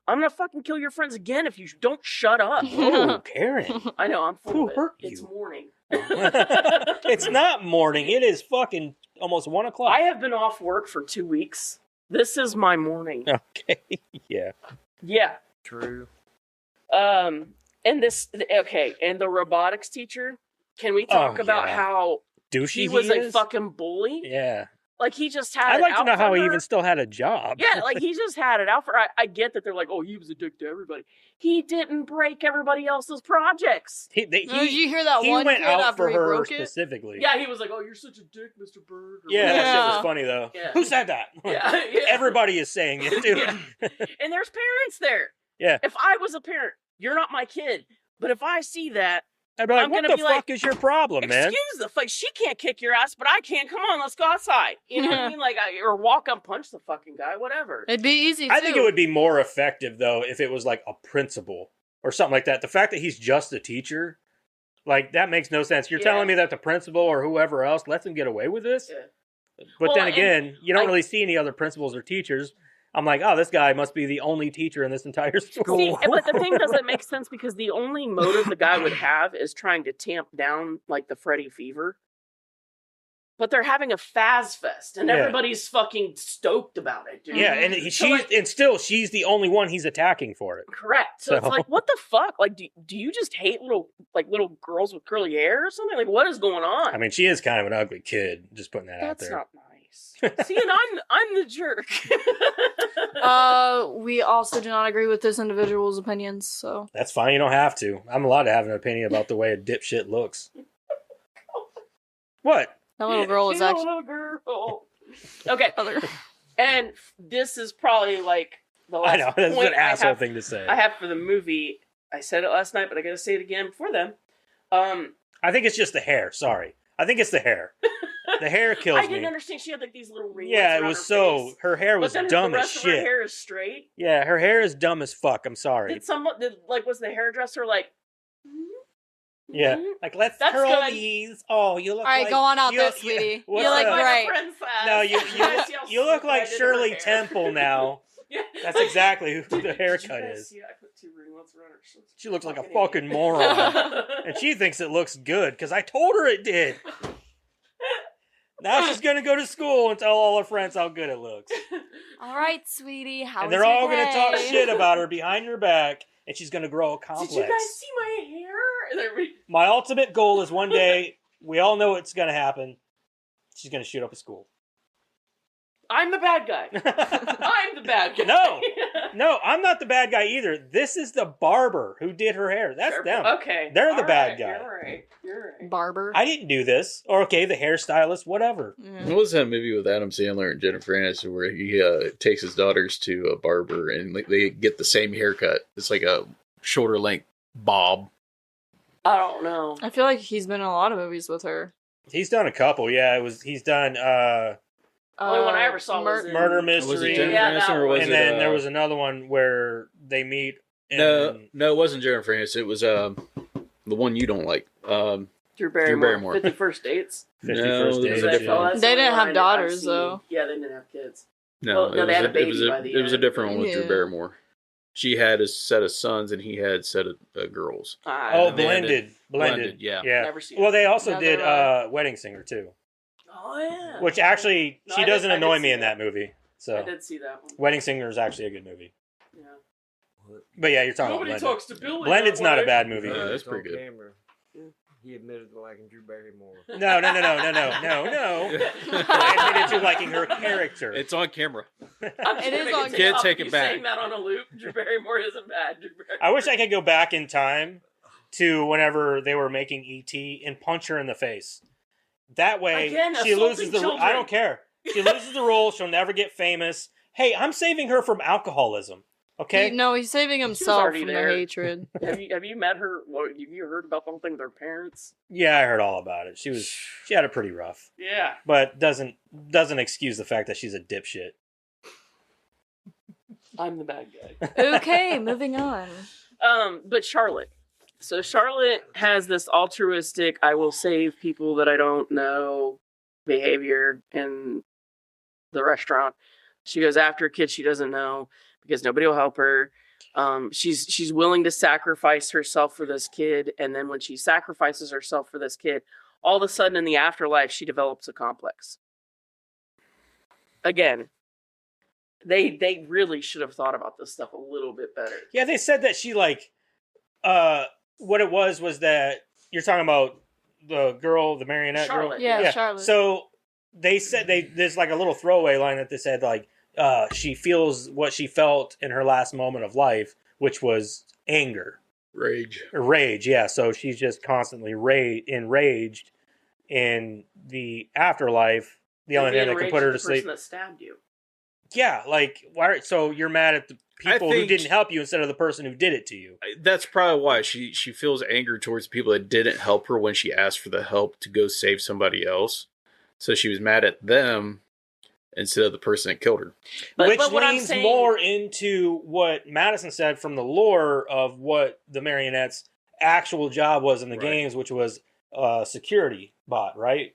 I'm going to fucking kill your friends again if you don't shut up. Oh, Karen. I know, I'm full Who of it. hurt It's you? morning. It's not morning. It is fucking almost 1 o'clock. I have been off work for 2 weeks. This is my morning. Okay. Yeah. Yeah. True. And the robotics teacher, can we talk about how douchey he was a is? fucking bully? Yeah. Like, he just had I'd it like to out know for how he her. even still had a job. Yeah, like, he just had it out for her. I get that they're like, oh, he was a dick to everybody. He didn't break everybody else's projects. Did you hear that he one went kid out after for he her broke it? specifically. Yeah, he was like, oh, you're such a dick, Mr. Bird. Or Yeah, that shit Yeah. was funny, though. Yeah. Who said that? Yeah, yeah. Everybody is saying it, dude. Yeah. And there's parents there. Yeah. If I was a parent, you're not my kid. But if I see that, I'd be like, I'm what gonna the be fuck like, is your problem, man? excuse the fuck, she can't kick your ass, but I can. Come on, let's go outside. You know what I mean? Like, or walk up, punch the fucking guy, whatever. It'd be easy, I think it would be more effective, though, if it was like a principal or something like that. The fact that he's just a teacher, like, that makes no sense. You're telling me that the principal or whoever else lets him get away with this? Yeah. But Well, then again, you don't I- really see any other principals or teachers. I'm like, oh, this guy must be the only teacher in this entire school. See, but the thing doesn't make sense because the only motive the guy would have is trying to tamp down, like, the Freddy fever. But they're having a Faz Fest, and everybody's fucking stoked about it, dude. Yeah, and she's the only one he's attacking for it. Correct. So it's like, what the fuck? Like, do you just hate little girls with curly hair or something? Like, what is going on? I mean, she is kind of an ugly kid. Just putting that out That's there. not nice. See, and I'm the jerk. We also do not agree with this individual's opinions, so. That's fine. You don't have to. I'm allowed to have an opinion about the way a dipshit looks. What? That little girl is actually. Little girl. Okay. And this is probably like the last I know. That's point an asshole thing to say. I have for the movie. I said it last night, but I got to say it again before then. I think it's just the hair. Sorry. I think it's the hair. The hair kills me. I didn't understand. She had like these little rings. Yeah, it was so. Her hair was but then dumb the as rest of her shit. hair is straight. Yeah, her hair is dumb as fuck. I'm sorry. Was the hairdresser like? Yeah, like let's That's curl good. these. Oh, you look. All right, like, go on out you- there, you- sweetie. what's You look up? great. No, you look like Shirley Temple now. Yeah. That's exactly who the haircut is. Yeah, I put 2 ringlets around her. She looks like a fucking moron, and she thinks it looks good because I told her it did. Now she's gonna go to school and tell all her friends how good it looks, All right, sweetie. How and was they're your all gonna talk day? shit about her behind her back, and she's gonna grow a complex. Did you guys see my hair? And everybody- My ultimate goal is one day, we all know it's gonna happen, she's gonna shoot up a school. I'm the bad guy. I'm the bad guy. No, I'm not the bad guy either. This is the barber who did her hair. That's them. Okay. They're the All bad right, guy. You're right. Barber. I didn't do this. Or okay, the hairstylist, whatever. What was that movie with Adam Sandler and Jennifer Aniston where he takes his daughters to a barber and they get the same haircut? It's like a shorter length bob. I don't know. I feel like he's been in a lot of movies with her. He's done a couple. Yeah, he's done Only one I ever saw was in- Murder Was it Mystery. Jennifer Yeah, Aniston that or was and it? then there was another one where they meet. No, it wasn't Jennifer Aniston. It was the one you don't like. Drew Barrymore. 51st 51st Dates. 51st No, Dates. That's yeah. all- that's They the didn't only have one I've daughters, seen. though. Yeah, they didn't have kids. No, Well, no, they had a baby it was by the it was a end. different one with Yeah. Drew Barrymore. She had a set of sons and he had a set of girls. Oh, They ended- blended. yeah. Never seen Well, it. they also No, did they're Wedding Singer too, Oh, yeah. which actually No, she I did- doesn't I did annoy see me in that. that movie. I So did see that one. Wedding Singer is actually a good movie. Yeah. But yeah, you're talking Nobody about talks to Billy. Blended's that not a way. bad movie. that's It's on pretty good. camera. He admitted to liking Drew Barrymore. No. I admitted to liking her character. It's on camera. I'm It is on- Can't take it you back. saying that on a loop. Drew Barrymore isn't bad. I wish I could go back in time to whenever they were making E.T. and punch her in the face. That way, Again, she assaulting loses the. children. I don't care. She loses the role. She'll never get famous. Hey, I'm saving her from alcoholism. Okay. No, he's saving himself already from there. the hatred. Have you met her? What, have you heard about the whole thing with her parents? Yeah, I heard all about it. She had it pretty rough, Yeah. but doesn't excuse the fact that she's a dipshit. I'm the bad guy. Okay, moving on. But Charlotte. So Charlotte has this altruistic, I will save people that I don't know behavior in the restaurant. She goes after a kid she doesn't know because nobody will help her. She's willing to sacrifice herself for this kid, and then when she sacrifices herself for this kid, all of a sudden in the afterlife she develops a complex. Again, they really should have thought about this stuff a little bit better. Yeah, they said that she what it was that you're talking about the girl, the marionette Charlotte. girl. Yeah, Charlotte. So they said there's like a little throwaway line that they said like she feels what she felt in her last moment of life, which was anger, rage. Yeah, so she's just constantly enraged in the afterlife. The only thing that can put her to sleep. The person that stabbed you. Yeah, like why? So you're mad at the people who didn't help you instead of the person who did it to you. That's probably why she feels anger towards people that didn't help her when she asked for the help to go save somebody else. So she was mad at them instead of the person that killed her. Which what I'm leans saying- more into what Madison said from the lore of what the Marionette's actual job was in the games, which was security bot, right?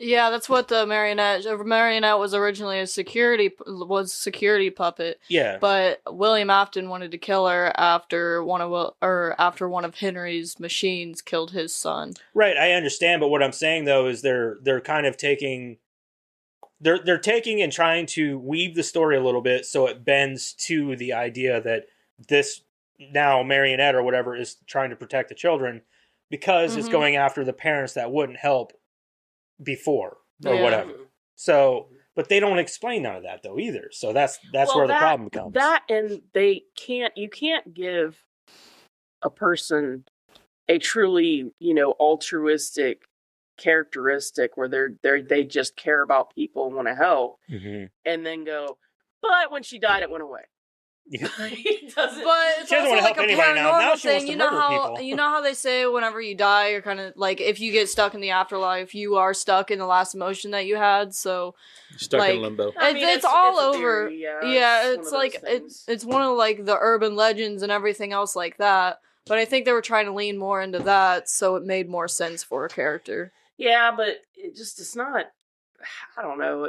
Yeah, that's what the marionette was originally a security puppet. Yeah. But William Afton wanted to kill her after one of Henry's machines killed his son. Right, I understand, but what I'm saying though is they're kind of taking they're taking and trying to weave the story a little bit so it bends to the idea that this now marionette or whatever is trying to protect the children because it's going after the parents that wouldn't help before or whatever. So, but they don't explain none of that though either. So that's where the problem comes. That and you can't give a person a truly, altruistic characteristic where they just care about people and want to help and then go, but when she died it went away. Yeah. He doesn't. But it's She doesn't also wanna like help a anybody now. Now paranormal she wants thing. to You know murder how people. they say whenever you die, you're kind of like if you get stuck in the afterlife, you are stuck in the last emotion that you had. So Stuck like, in limbo. I mean, it's all a over. theory, Yeah, it's it's one of like those things. it's one of like the urban legends and everything else like that. But I think they were trying to lean more into that, so it made more sense for a character. Yeah, but it's not. I don't know.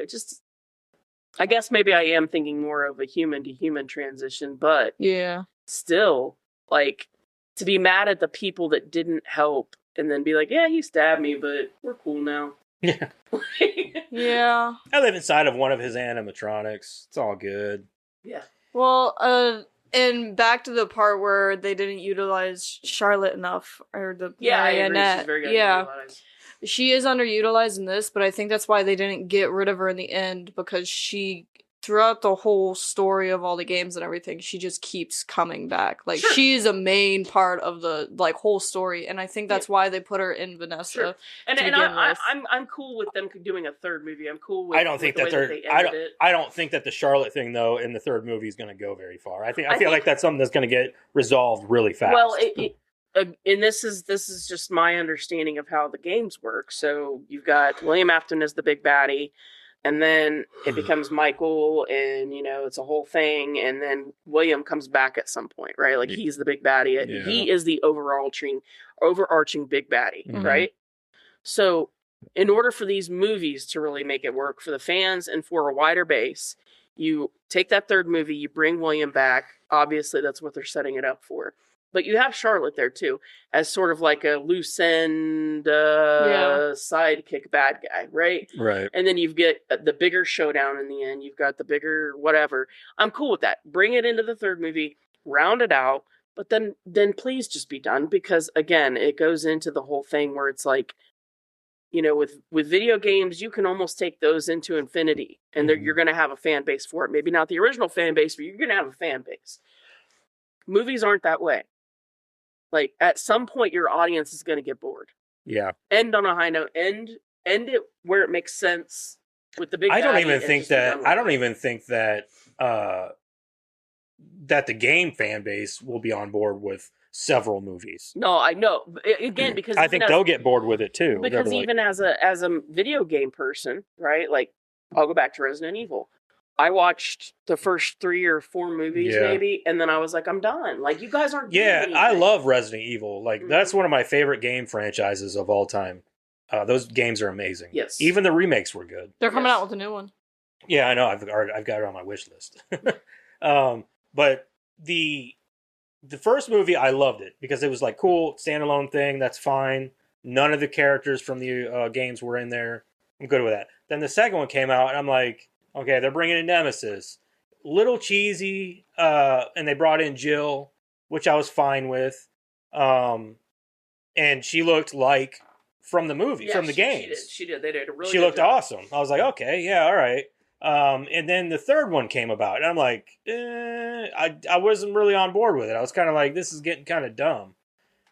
I guess maybe I am thinking more of a human to human transition, but Yeah. still, like, to be mad at the people that didn't help and then be like, yeah, you stabbed me, but we're cool now. Yeah. Yeah. I live inside of one of his animatronics. It's all good. Yeah. Well, and back to the part where they didn't utilize Charlotte enough, or the Yeah, I agree. marionette. She's very good. Yeah. She is underutilized in this, but I think that's why they didn't get rid of her in the end, because she, throughout the whole story of all the games and everything, she just keeps coming back. Like, Sure. she is a main part of the, like, whole story, and I think that's why they put her in Vanessa. Sure. And begin with. I'm cool with them doing a third movie. I'm cool with I don't think with that the way they ended it. I don't think that the Charlotte thing though in the third movie is going to go very far. I feel like that's something that's going to get resolved really fast. Well, and this is just my understanding of how the games work. So you've got William Afton as the big baddie, and then it becomes Michael, and it's a whole thing, and then William comes back at some point, right? Like he's the big baddie. Yeah. He is the overarching big baddie, Mhm. right? So in order for these movies to really make it work for the fans and for a wider base, you take that third movie, you bring William back. Obviously, that's what they're setting it up for. But you have Charlotte there too, as sort of like a loose end sidekick bad guy, right? right. And then you get the bigger showdown in the end. You've got the bigger whatever. I'm cool with that. Bring it into the third movie, round it out, but then please just be done, because again, it goes into the whole thing where it's like you know, with video games, you can almost take those into infinity, and you're going to have a fan base for it. Maybe not the original fan base, but you're going to have a fan base. Movies aren't that way. Like, at some point, your audience is going to get bored. Yeah. End on a high note. End it where it makes sense with the big. I don't even think that that the game fan base will be on board with several movies. No, I know. Again, because I think they'll get bored with it too. Because even as a video game person, right? Like, I'll go back to Resident Evil. I watched the first 3 or 4 movies, maybe, and then I was like, I'm done. Like, you guys aren't doing anything. I love Resident Evil. Like, that's one of my favorite game franchises of all time. Those games are amazing. Yes. Even the remakes were good. They're coming out with a new one. Yeah, I know. I've got it on my wish list. But the first movie, I loved it because it was like cool standalone thing. That's fine. None of the characters from the games were in there. I'm good with that. Then the second one came out, and I'm like, okay, they're bringing in Nemesis. Little cheesy, and they brought in Jill, which I was fine with. And she looked like from the movie, from the games. She did. They did a really She good looked job. awesome. I was like, okay, yeah, all right. And then the third one came about, and I'm like, I wasn't really on board with it. I was kind of like, this is getting kind of dumb.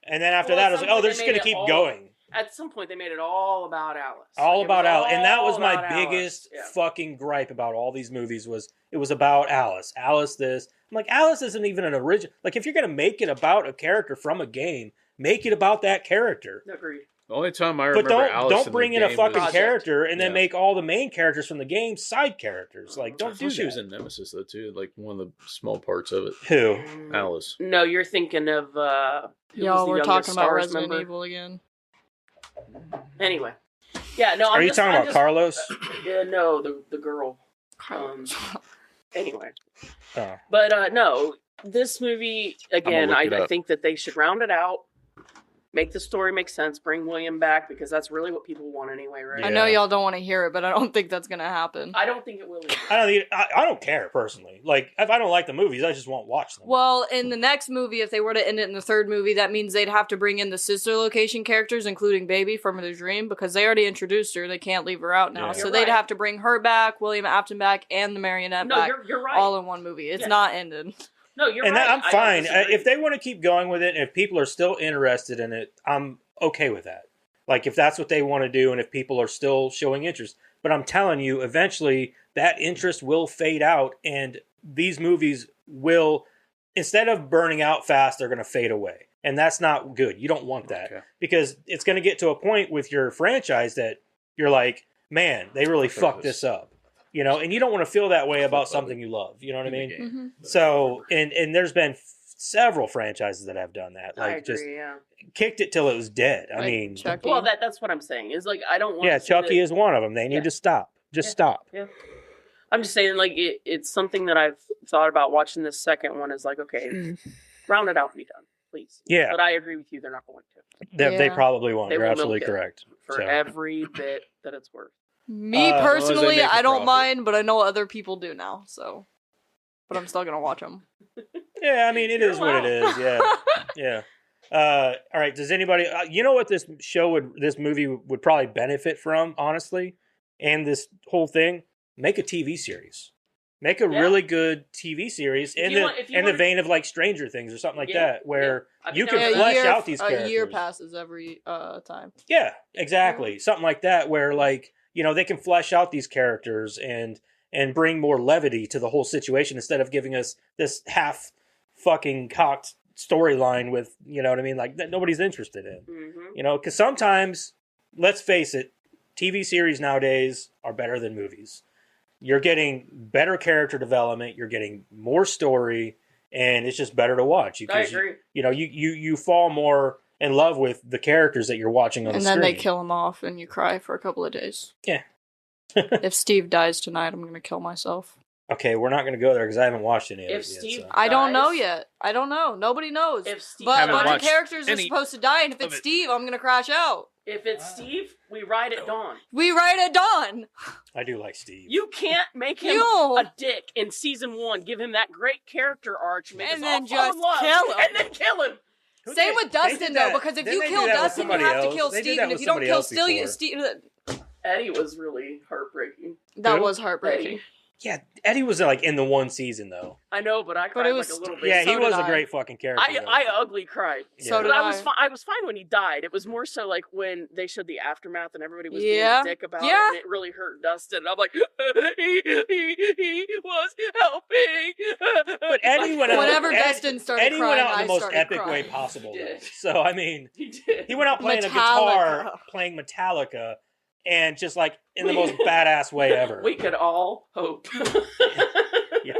And then after that, I was like, oh, they're just going to keep going. At some point, they made it all about Alice. All about Alice. And that was my biggest fucking gripe about all these movies was it was about Alice. Alice this. I'm like, Alice isn't even an original. Like, if you're going to make it about a character from a game, make it about that character. Agreed. The only time I remember But don't bring in a fucking character and then Yeah. make all the main characters from the game side characters. Like, don't do that. She was in Nemesis though too, like one of the small parts of it. Who? Alice. No, you're thinking of. Who was Y'all, the we're youngest talking about Stars Resident member? Evil again. Anyway, yeah, no. Are you talking about Carlos? Yeah, no, the girl. Anyway, Oh. but no, this movie again. I think that they should round it out, make the story make sense, bring William back because that's really what people want anyway, right? I know y'all don't want to hear it, but I don't think that's gonna happen. I don't think it will. I don't care personally. Like, if I don't like the movies, I just won't watch them. Well, in the next movie, if they were to end it in the third movie, that means they'd have to bring in the sister location characters, including Baby from The Dream, because they already introduced her. They can't leave her out now. Yeah. So You're they'd right. have to bring her back, William Afton back, and the marionette No, back, you're right. all in one movie. It's Yeah. not ended. No, you're and right. that, I'm I fine. don't disagree. If they want to keep going with it, and if people are still interested in it, I'm okay with that. Like, if that's what they want to do, and if people are still showing interest. But I'm telling you, eventually, that interest will fade out, and these movies will, instead of burning out fast, they're going to fade away. And that's not good. You don't want that. Okay. Because it's going to get to a point with your franchise that you're like, man, they really fucked this up. You know, and you don't want to feel that way about something you love. You know what I mean? Mm-hmm. So, and there's been several franchises that have done that. Like, I agree, just yeah. kicked it till it was dead. I Like mean, Chucky. Well, that's what I'm saying. Is like I don't want. yeah, to see Chucky that- is one of them. They need to stop. Just stop. Yeah. I'm just saying, like, it's something that I've thought about watching this second one is like, okay, round it out and be done, please. Yeah. But I agree with you, they're not going to. They Yeah. probably won't. They You're will absolutely milk it correct. For So, every bit that it's worth. Me as long as they personally, make a I don't profit. mind, but I know other people do now, so. But I'm still gonna watch them. yeah, I mean, it You're is what it is. Yeah. Yeah. All right. Does anybody, you know what this movie would probably benefit from, honestly, and this whole thing? Make a TV series. Make a really good TV series If in you the want- if you in the want- vein of like Stranger Things or something like Yeah, that, where I'd be you down can with that. flesh out these characters. A year passes every time. Yeah, exactly. Something like that, where like they can flesh out these characters and bring more levity to the whole situation instead of giving us this half fucking cocked storyline with what I mean, like that nobody's interested in. Mm-hmm. Because sometimes, let's face it, TV series nowadays are better than movies. You're getting better character development, you're getting more story, and it's just better to watch. I agree. You fall more in love with the characters that you're watching on And the then screen. they kill him off, and you cry for a couple of days. Yeah. If Steve dies tonight, I'm gonna kill myself. Okay, we're not going to go there because I haven't watched any of If it yet. Steve- So. I don't know Dies? yet. I don't know. Nobody knows. If Steve But a Haven't bunch of watched characters are any supposed to die, and if of it's it. Steve, I'm gonna crash out. If it's Steve, we ride at dawn. We ride at dawn. I do like Steve. You can't make him You. a dick in season 1. Give him that great character arc, make And us then all fall just in love, kill him. and then kill him. Same with Dustin though, because if you kill Dustin, you have to kill Steve, and if you don't kill Steve, Eddie was really heartbreaking. that was heartbreaking. Eddie. Yeah, Eddie was like in the one season though. I know, but I cried it was like a little bit. Yeah, he So was did a great fucking character. I ugly cried. Yeah. So did But I. I was fine when he died. It was more so like when they showed the aftermath and everybody was Yeah. being a dick about Yeah. it, and it really hurt Dustin. I'm like, he was helping. But Eddie went out. Whenever Dustin started Eddie crying, went out in I the most started epic crying. way possible. He Though. did. So I mean, He did. he went out playing a Metallica. guitar, playing Metallica, and just like in the most badass way ever. We could all hope.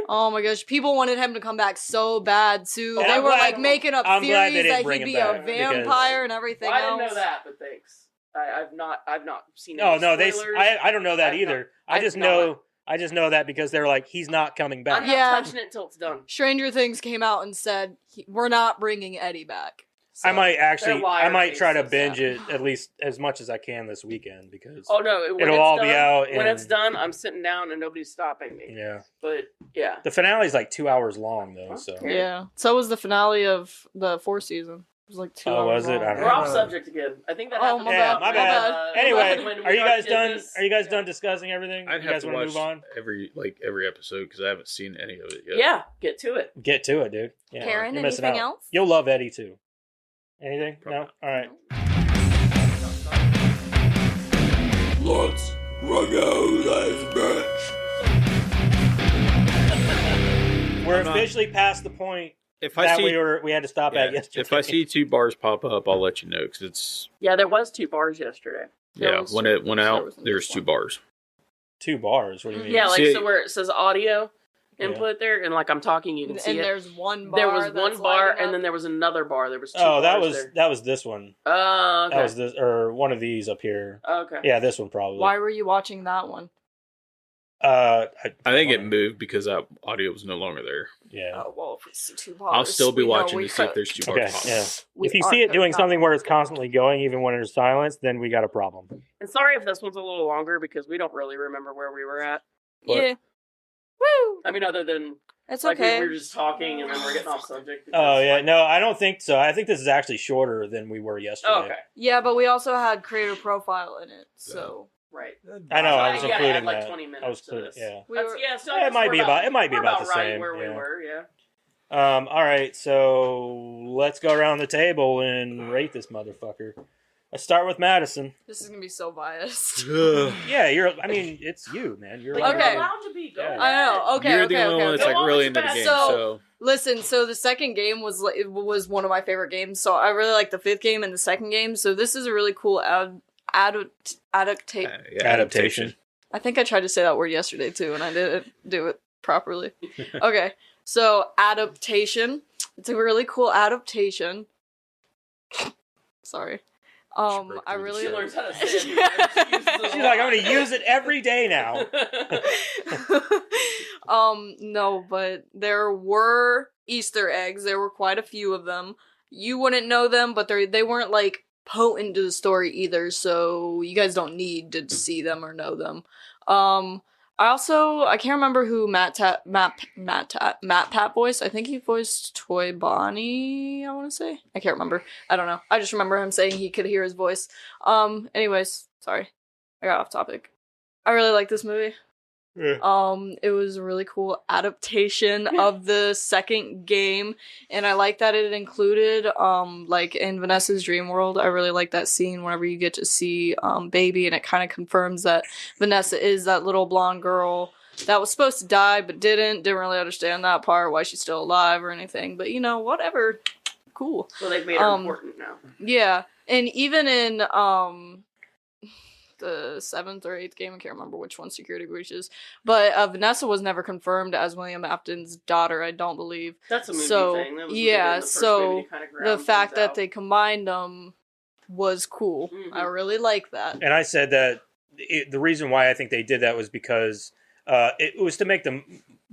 Oh my gosh, people wanted him to come back so bad too. And they I'm were glad- like making up I'm glad they theories didn't that bring he'd him be a back, because- vampire and everything Well, I else. didn't know that, but thanks. I've not seen. No, any no, spoilers. I don't know that I've either. not- I just I've know. I just know that because they're like, he's not coming back. I'm not Yeah. touching it until it's done. Stranger Things came out and said we're not bringing Eddie back. I might actually, They're liar I might try to faces, binge it at least as much as I can this weekend because Oh no! When it'll it's all done, be out. When in- it's done, I'm sitting down and nobody's stopping me. Yeah, But yeah, the finale's like 2 hours long though. So Yeah. So was the finale of the 4th season. It was like 2 Oh, hours was it? long. I don't we're off Yeah. subject again. I think that Oh, happened. my yeah, bad, my my bad. bad. Anyway, when are you we guys did done? this- Are you guys done discussing everything? I'd You have guys to want to watch move on? every episode because I haven't seen any of it yet. Yeah, get to it. Get to it, dude. Yeah, Karen, you're missing anything out. else? You'll love Eddie too. Anything? Probably No. not. All right. Let's run out this bitch. We're I'm not- officially past the point If I that see we had to stop at yeah, yesterday. if I see 2 bars pop up, I'll let you know because it's Yeah, there was 2 bars yesterday. There was when two. it went There out, was there's just 2 one. bars. 2 bars, what do you mean? Yeah, like See- so where it says audio input there, and like I'm talking, you can see And it. there's one bar. There was one that's bar, lighting and up. then there was another bar. There was 2 Oh, that bars was there. that was this one. Oh, okay. That was this or one of these up here. Okay. Yeah, this one probably. Why were you watching that one? I think it moved because that audio was no longer there. Yeah. Oh well, if we see 2 bars, I'll still be we know watching we to see if could. there's 2 Okay. bars pop up. Yeah. We If you are see it could doing not. something where it's constantly going, even when there's silence, then we got a problem. And sorry if this one's a little longer because we don't really remember where we were at. Yeah. Woo! I mean, other than It's like okay. we were just talking and then we're getting off subject. Oh because, yeah, like- no, I don't think so. I think this is actually shorter than we were yesterday. Oh, okay. Yeah, but we also had creator profile in it, so Right. I know. I was You gotta including add like that. 20 minutes I was to including. this. Yeah. we That's, were. yeah, so It that's- might we're be about. It might be we're about the right same. where we yeah. were. Yeah. All right, so let's go around the table and rate this motherfucker. Let's start with Madison. This is gonna be so biased. Yeah, you're. I mean, it's you, man. You're. But Okay. you're allowed to be. Go Yeah. ahead. I know. Okay. You're okay. the only okay, one that's okay. Go like on, really Miss into the Bass. game. So- So Listen, so the second game was one of my favorite games. So I really like the 5th game and the second game. So this is a really cool adaptation. Adaptation. I think I tried to say that word yesterday too, and I didn't do it properly. Okay, so adaptation. It's a really cool adaptation. Sorry. I really She learns how to say it. She uses it She's a like, I'm lot. gonna use it every day now. No, but there were Easter eggs. There were quite a few of them. You wouldn't know them, but they weren't like potent to the story either, so you guys don't need to see them or know them. I can't remember who Matt Pat voiced. I think he voiced Toy Bonnie, I want to say. I can't remember. I don't know. I just remember him saying he could hear his voice. Anyways, sorry. I got off topic. I really like this movie. Yeah. It was a really cool adaptation of the second game, and I like that it included, like in Vanessa's dream world. I really like that scene whenever you get to see Baby, and it kind of confirms that Vanessa is that little blonde girl that was supposed to die but didn't really understand that part, why she's still alive or anything. But you know, whatever, cool. Well, they've made her important now. Yeah, and even in the 7th or 8th game, I can't remember which one Security Breach is, but Vanessa was never confirmed as William Afton's daughter, I don't believe. That's a movie So, thing. That was yeah, the first so movie to kind of The ground fact things that out. they combined them was cool. Mhm. I really like that. And I said that the reason why I think they did that was because it was to make the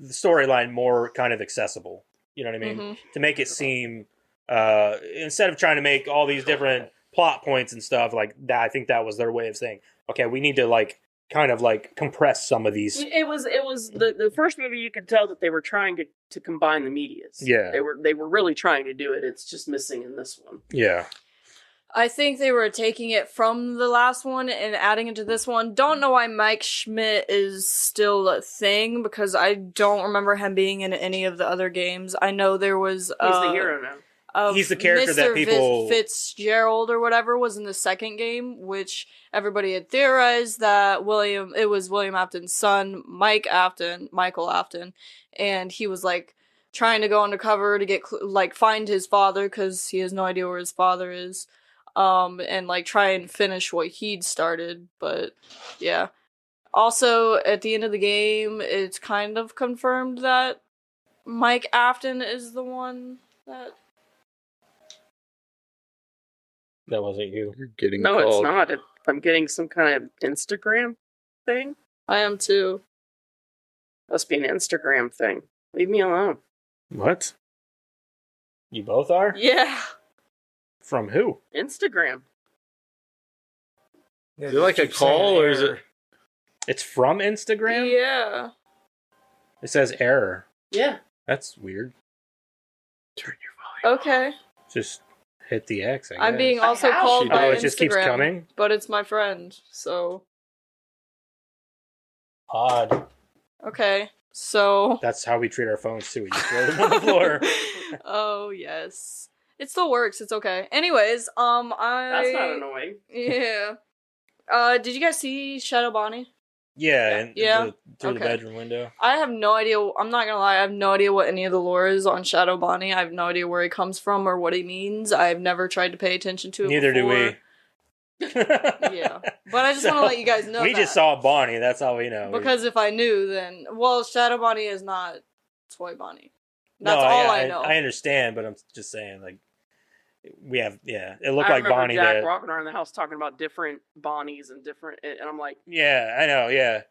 storyline more kind of accessible. You know what I mean? Mhm. To make it seem instead of trying to make all these different plot points and stuff like that. I think that was their way of saying, okay, we need to like kind of like compress some of these. It was the first movie. You could tell that they were trying to combine the medias. Yeah. They were really trying to do it. It's just missing in this one. Yeah. I think they were taking it from the last one and adding it to this one. Don't know why Mike Schmidt is still a thing, because I don't remember him being in any of the other games. I know there was... He's the hero now. He's the character Mr. that people... Fitzgerald or whatever was in the second game, which everybody had theorized that it was William Afton's son, Michael Afton, and he was, like, trying to go undercover to get, like, find his father, because he has no idea where his father is. And like try and finish what he'd started, but yeah. Also, at the end of the game, it's kind of confirmed that Mike Afton is the one that... That wasn't you. You're getting No, called. it's not. I'm getting some kind of Instagram thing. I am too. Must be an Instagram thing. Leave me alone. What? You both are? Yeah. From who? Instagram. Yeah, Is it like a keep saying call, or is error. it? It's from Instagram? Yeah. It says error. Yeah. That's weird. Turn your volume. Okay. Just hit the X, I guess. I'm being also How? called by Oh, Instagram, it just keeps coming? but it's my friend, so... Odd. Okay, so... That's how we treat our phones, too. We just throw them on the floor. Oh, yes. It still works, it's okay. Anyways, That's not annoying. Yeah. Did you guys see Shadow Bonnie? Yeah, and Yeah? through the Okay. bedroom window. I have no idea, I'm not gonna lie, I have no idea what any of the lore is on Shadow Bonnie. I have no idea where he comes from or what he means. I've never tried to pay attention to it Neither do before. we. Yeah. But I just want to let you guys know We that. just saw Bonnie, that's all we know. Because if I knew, then... Well, Shadow Bonnie is not Toy Bonnie. That's No, all I know. I understand, but I'm just saying, like, we have, it looked I like remember Bonnie Jack that. walking around the house talking about different Bonnies and different, and I'm like, Yeah, I know, yeah.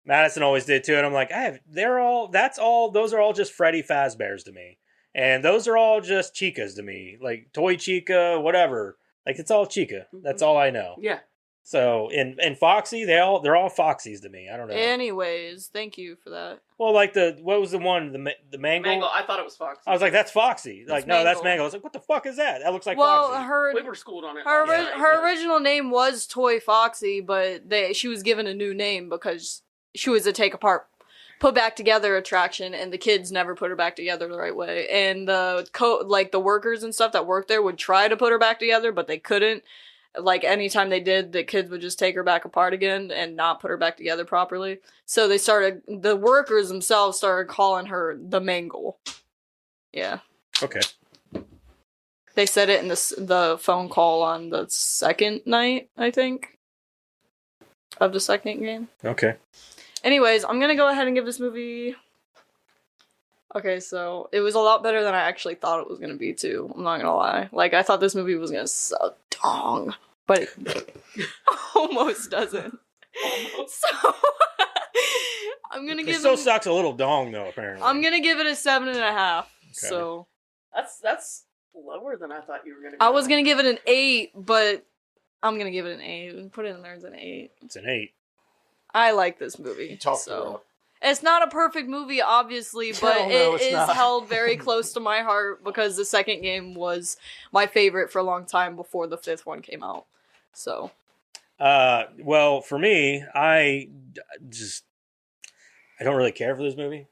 Madison always did too, and I'm like, those are all just Freddy Fazbear's to me. And those are all just Chicas to me. Like, Toy Chica, whatever. Like, it's all Chica. That's all I know. yeah. So, and Foxy, they're all Foxies to me. I don't know. Anyways, thank you for that. Well, like what was the one? The Mangle? Mangle, I thought it was Foxy. I was like, that's Foxy. Like, It's no, that's Mangle. Mangle. I was like, what the fuck is that? That looks like Well, Foxy. We were schooled on it. her last night, her yeah. original name was Toy Foxy, but she was given a new name because she was a take apart, put back together attraction, and the kids never put her back together the right way. And the workers and stuff that worked there would try to put her back together, but they couldn't. Like, anytime they did, the kids would just take her back apart again and not put her back together properly. So the workers themselves started calling her the Mangle. Yeah. Okay. They said it in the phone call on the second night, I think, of the second game. Okay. Anyways, I'm gonna go ahead and give this movie... Okay, so it was a lot better than I actually thought it was gonna be, too. I'm not gonna lie. Like, I thought this movie was gonna suck dong, but it almost doesn't. So, I'm gonna It give still sucks a little dong, though, apparently. I'm gonna give it a 7.5. Okay. So, That's lower than I thought you were gonna. I was gonna give it an 8, but I'm gonna give it an 8. Put it in there as an 8. It's an 8. I like this movie. Tough so. girl. It's not a perfect movie, obviously, but Hell no, it it's is not. held very close to my heart because the second game was my favorite for a long time before the fifth one came out. So, Well, for me, I don't really care for this movie.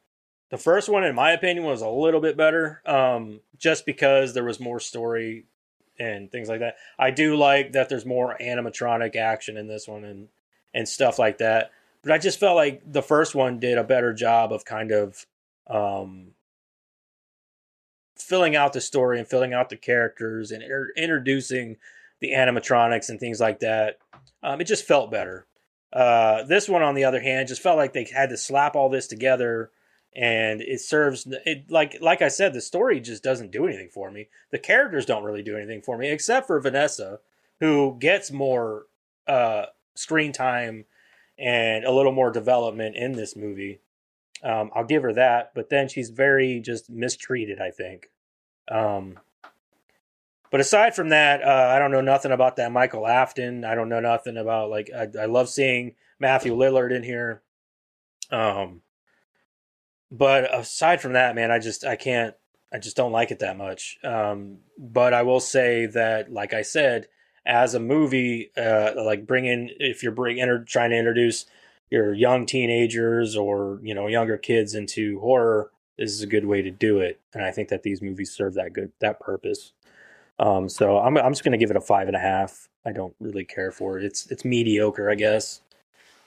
The first one, in my opinion, was a little bit better, just because there was more story and things like that. I do like that there's more animatronic action in this one and stuff like that. But I just felt like the first one did a better job of kind of filling out the story and filling out the characters and introducing the animatronics and things like that. It just felt better. This one, on the other hand, just felt like they had to slap all this together, and it serves it like I said, the story just doesn't do anything for me. The characters don't really do anything for me, except for Vanessa, who gets more screen time and a little more development in this movie. I'll give her that, but then she's very just mistreated, I think. But aside from that, I don't know nothing about that Michael Afton. I don't know nothing about, like, I love seeing Matthew Lillard in here. But aside from that, man, I just don't like it that much. But I will say that, like I said, as a movie, like if you're trying to introduce your young teenagers or younger kids into horror, this is a good way to do it. And I think that these movies serve that purpose. So I'm just gonna give it a 5.5. I don't really care for it. It's mediocre, I guess.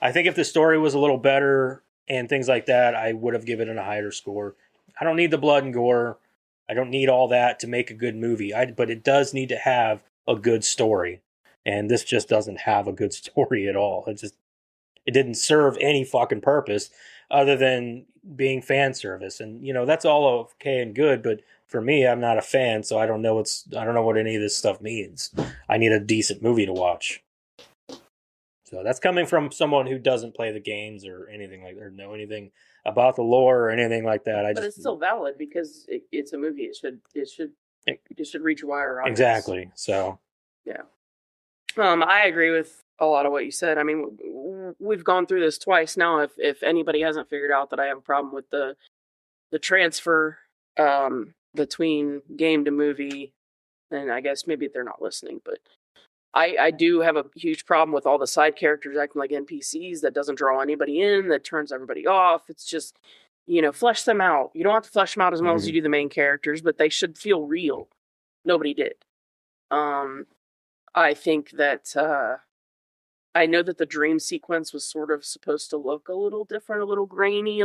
I think if the story was a little better and things like that, I would have given it a higher score. I don't need the blood and gore. I don't need all that to make a good movie. But it does need to have a good story. And this just doesn't have a good story at all. It didn't serve any fucking purpose other than being fan service. And, that's all okay and good, but for me, I'm not a fan, so I don't know what any of this stuff means. I need a decent movie to watch. So that's coming from someone who doesn't play the games or anything like that, or know anything about the lore or anything like that. But it's still valid because it's a movie. It should reach a wider audience. Exactly. So yeah, I agree with a lot of what you said. I mean, we've gone through this twice now. If anybody hasn't figured out that I have a problem with the transfer between game to movie, then I guess maybe they're not listening, but. I do have a huge problem with all the side characters acting like NPCs that doesn't draw anybody in, that turns everybody off. It's just, flesh them out. You don't have to flesh them out as well as you do the main characters, but they should feel real. Nobody did. I think that, I know that the dream sequence was sort of supposed to look a little different, a little grainy,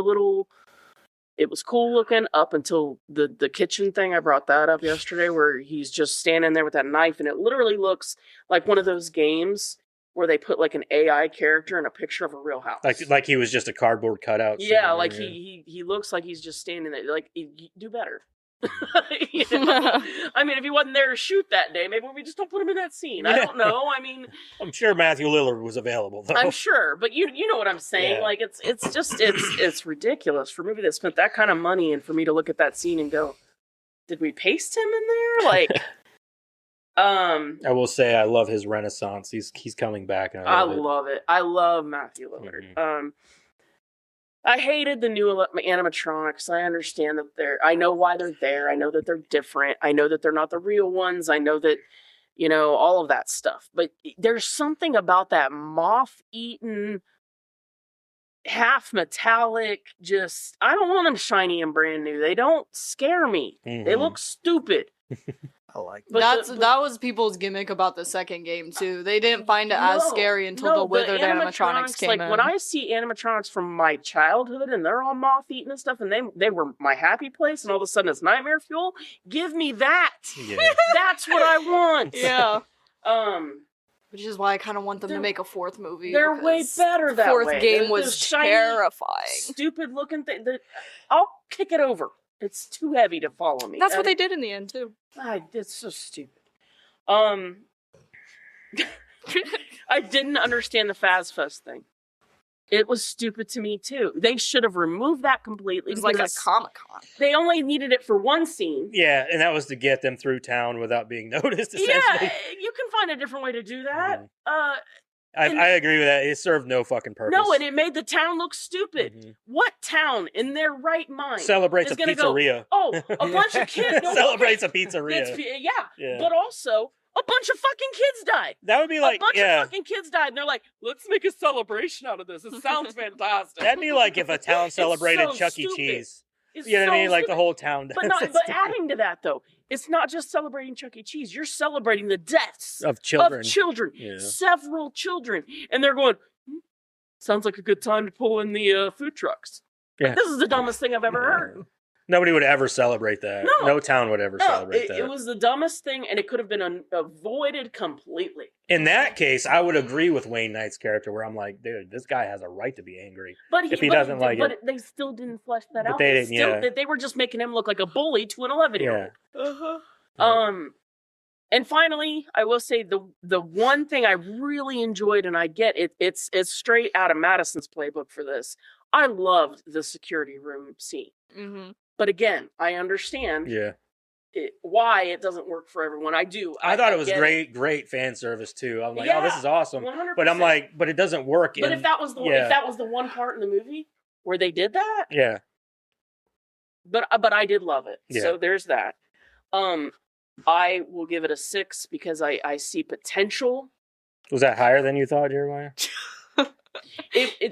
it was cool looking up until the kitchen thing. I brought that up yesterday where he's just standing there with that knife and it literally looks like one of those games where they put like an AI character in a picture of a real house. Like he was just a cardboard cutout. Yeah, like he looks like he's just standing there. Like, do better. I mean, if he wasn't there to shoot that day, maybe we just don't put him in that scene. I don't know. I mean, I'm sure Matthew Lillard was available though. I'm sure, but you know what I'm saying. Yeah. Like it's ridiculous for a movie that spent that kind of money and for me to look at that scene and go, did we paste him in there? Like, I will say I love his renaissance. He's coming back, and I love it. I love Matthew Lillard. Mm-hmm. I hated the new animatronics. I understand that I know why they're there. I know that they're different. I know that they're not the real ones. I know that, all of that stuff. But there's something about that moth-eaten, half metallic, I don't want them shiny and brand new. They don't scare me. Mm-hmm. They look stupid. I like that was people's gimmick about the second game too. They didn't find it as scary until the withered animatronics came in. When I see animatronics from my childhood and they're all moth-eaten and stuff, and they were my happy place, and all of a sudden it's nightmare fuel. Give me that. Yeah. That's what I want. Yeah. Which is why I kind of want them to make a fourth movie. They're way better that way. Fourth game was terrifying. Stupid looking thing. I'll kick it over. It's too heavy to follow me. That's what they did in the end too. It's so stupid. I didn't understand the FazFest thing. It was stupid to me too. They should have removed that completely. It was like a Comic-Con. They only needed it for one scene. Yeah, and that was to get them through town without being noticed. Yeah, you can find a different way to do that. Mm-hmm. I agree with that. It served no fucking purpose. No, and it made the town look stupid. Mm-hmm. What town in their right mind celebrates a pizzeria? A bunch of kids celebrates a pizzeria. Yeah, but also a bunch of fucking kids died. That would be like a bunch of fucking kids died, and they're like, "Let's make a celebration out of this. It sounds fantastic." That'd be like if a town celebrated Chuck E. Cheese. You know what I mean? Like the whole town does. But adding to that, though, it's not just celebrating Chuck E. Cheese. You're celebrating the deaths of children. Yeah. Several children. And they're going, sounds like a good time to pull in the food trucks. Yeah. This is the dumbest thing I've ever heard. Nobody would ever celebrate that. No town would ever celebrate that. It was the dumbest thing, and it could have been avoided completely. In that case, I would agree with Wayne Knight's character, where I'm like, dude, this guy has a right to be angry. But he doesn't like it. But they still didn't flesh that out. They were just making him look like a bully to an 11-year-old. Yeah. Uh-huh. And finally, I will say the one thing I really enjoyed, and I get it's straight out of Madison's playbook for this. I loved the security room scene. Mm-hmm. But again, I understand. Yeah. why it doesn't work for everyone. I thought it was get great fan service too. I'm like, oh, this is awesome. 100%. But I'm like, but it doesn't work. But if that was the one part in the movie where they did that, yeah. But I did love it. Yeah. So there's that. I will give it a 6 because I see potential. Was that higher than you thought, Jeremiah?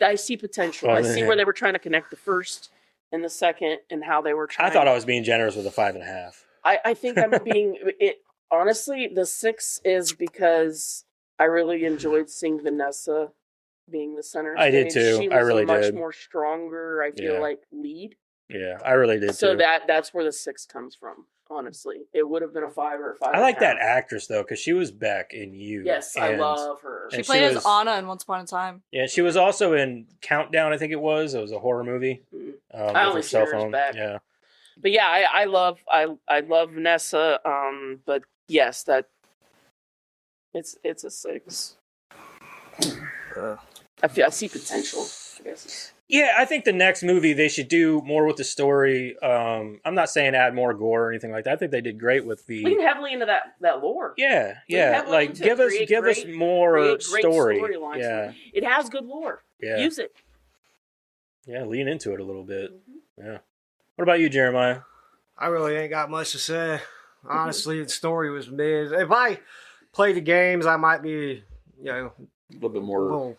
I see potential. I see where they were trying to connect the first and the second, and how they were trying. I thought I was being generous with a 5.5. I think I'm being it. Honestly, the 6 is because I really enjoyed seeing Vanessa being the center. I did too. She was I really a much did. more stronger. I feel like lead. Yeah, I really did So too. that's where the 6 comes from. Honestly, it would have been a 5 or a 5. I like that actress though, because she was Beck in You. Yes, I love her. She played as Anna in Once Upon a Time. Yeah, she was also in Countdown. I think it was. It was a horror movie. I only see her as Beck. Yeah, but yeah, I love Vanessa. But yes, that it's a 6. I see potential. I guess. Yeah, I think the next movie they should do more with the story. I'm not saying add more gore or anything like that. I think they did great with the lean heavily into that lore. Yeah, like give us more story. Yeah, it has good lore. Yeah, use it. Yeah, lean into it a little bit. Mm-hmm. Yeah. What about you, Jeremiah? I really ain't got much to say. Honestly, the story was mid. If I played the games, I might be, a little bit more,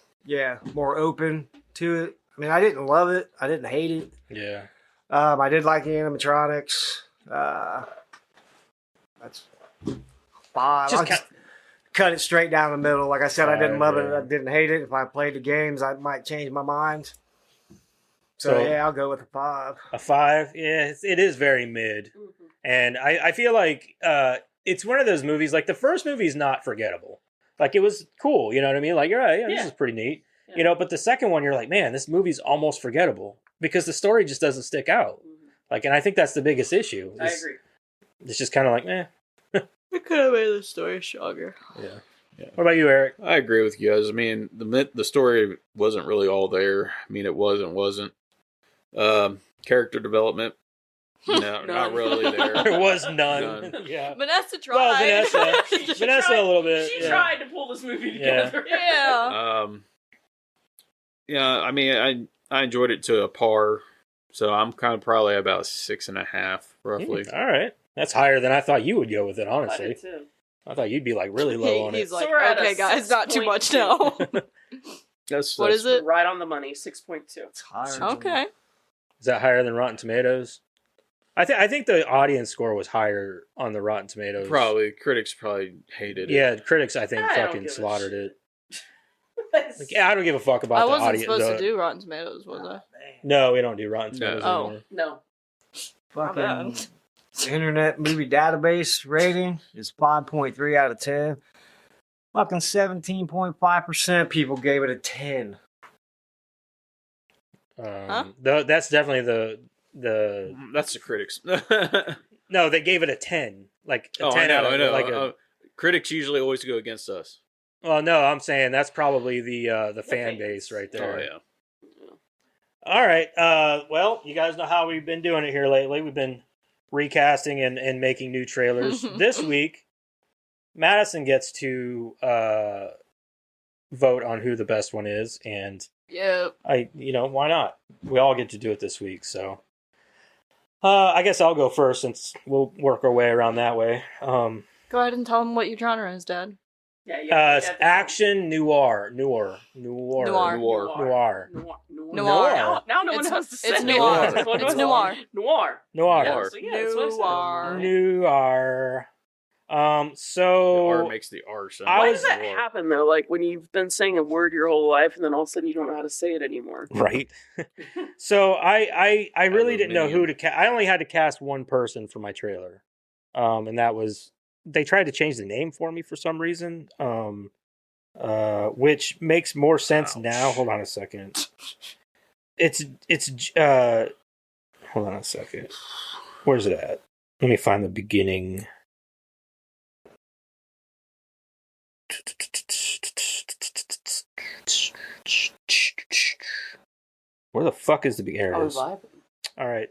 more open to it. I mean, I didn't love it. I didn't hate it. Yeah. I did like the animatronics. That's 5. I'll just cut it straight down the middle. Like I said, I didn't love it. I didn't hate it. If I played the games, I might change my mind. So I'll go with a 5. A 5? Yeah, it is very mid. Mm-hmm. And I feel like it's one of those movies, like the first movie is not forgettable. Like it was cool, you know what I mean? Like, you're right, this is pretty neat. Yeah. You know, but the second one, you're like, man, this movie's almost forgettable because the story just doesn't stick out. Mm-hmm. Like, and I think that's the biggest issue. I agree. It's just kind of like, It could have made the story stronger. Yeah. What about you, Eric? I agree with you guys. I mean, the story wasn't really all there. I mean, it wasn't. Character development, no, not really there. There was none. Yeah. Vanessa tried. Well, Vanessa a little bit. She tried to pull this movie together. Yeah. I mean, I enjoyed it to a par, so I'm kind of probably about 6.5, roughly. All right, that's higher than I thought you would go with it. Honestly, I did too. I thought you'd be like really low on it. He's like, okay, guys, not too much now. What is it? Right on the money, 6.2. It's higher. Okay. Is that higher than Rotten Tomatoes? I think the audience score was higher on the Rotten Tomatoes. Probably. Critics probably hated it. Yeah, critics I think fucking slaughtered it. Like, I don't give a fuck about the audience. I wasn't supposed to do Rotten Tomatoes, was I? No, we don't do Rotten Tomatoes anymore. No. Fucking Internet Movie Database rating is 5.3 out of 10. Fucking 17.5% people gave it a 10. That's definitely the that's the critics. No, they gave it a 10. Like a 10 out of I know. like critics usually always go against us. Well, no, I'm saying that's probably the fan base right there. Oh yeah. All right. Well, you guys know how we've been doing it here lately. We've been recasting and making new trailers. This week, Madison gets to vote on who the best one is, and why not? We all get to do it this week, so I guess I'll go first since we'll work our way around that way. Go ahead and tell them what your genre is, Dad. It's action noir. Noir. Now no one knows to say it's noir. It's noir. Noir. Noir. So the R makes the R sound. Why does that happen though? Like when you've been saying a word your whole life, and then all of a sudden you don't know how to say it anymore. Right. So I really didn't know who to cast. I only had to cast one person for my trailer, and that was. They tried to change the name for me for some reason, which makes more sense now. Hold on a second. Hold on a second. Where's it at? Let me find the beginning. Where the fuck is the beginning? All right.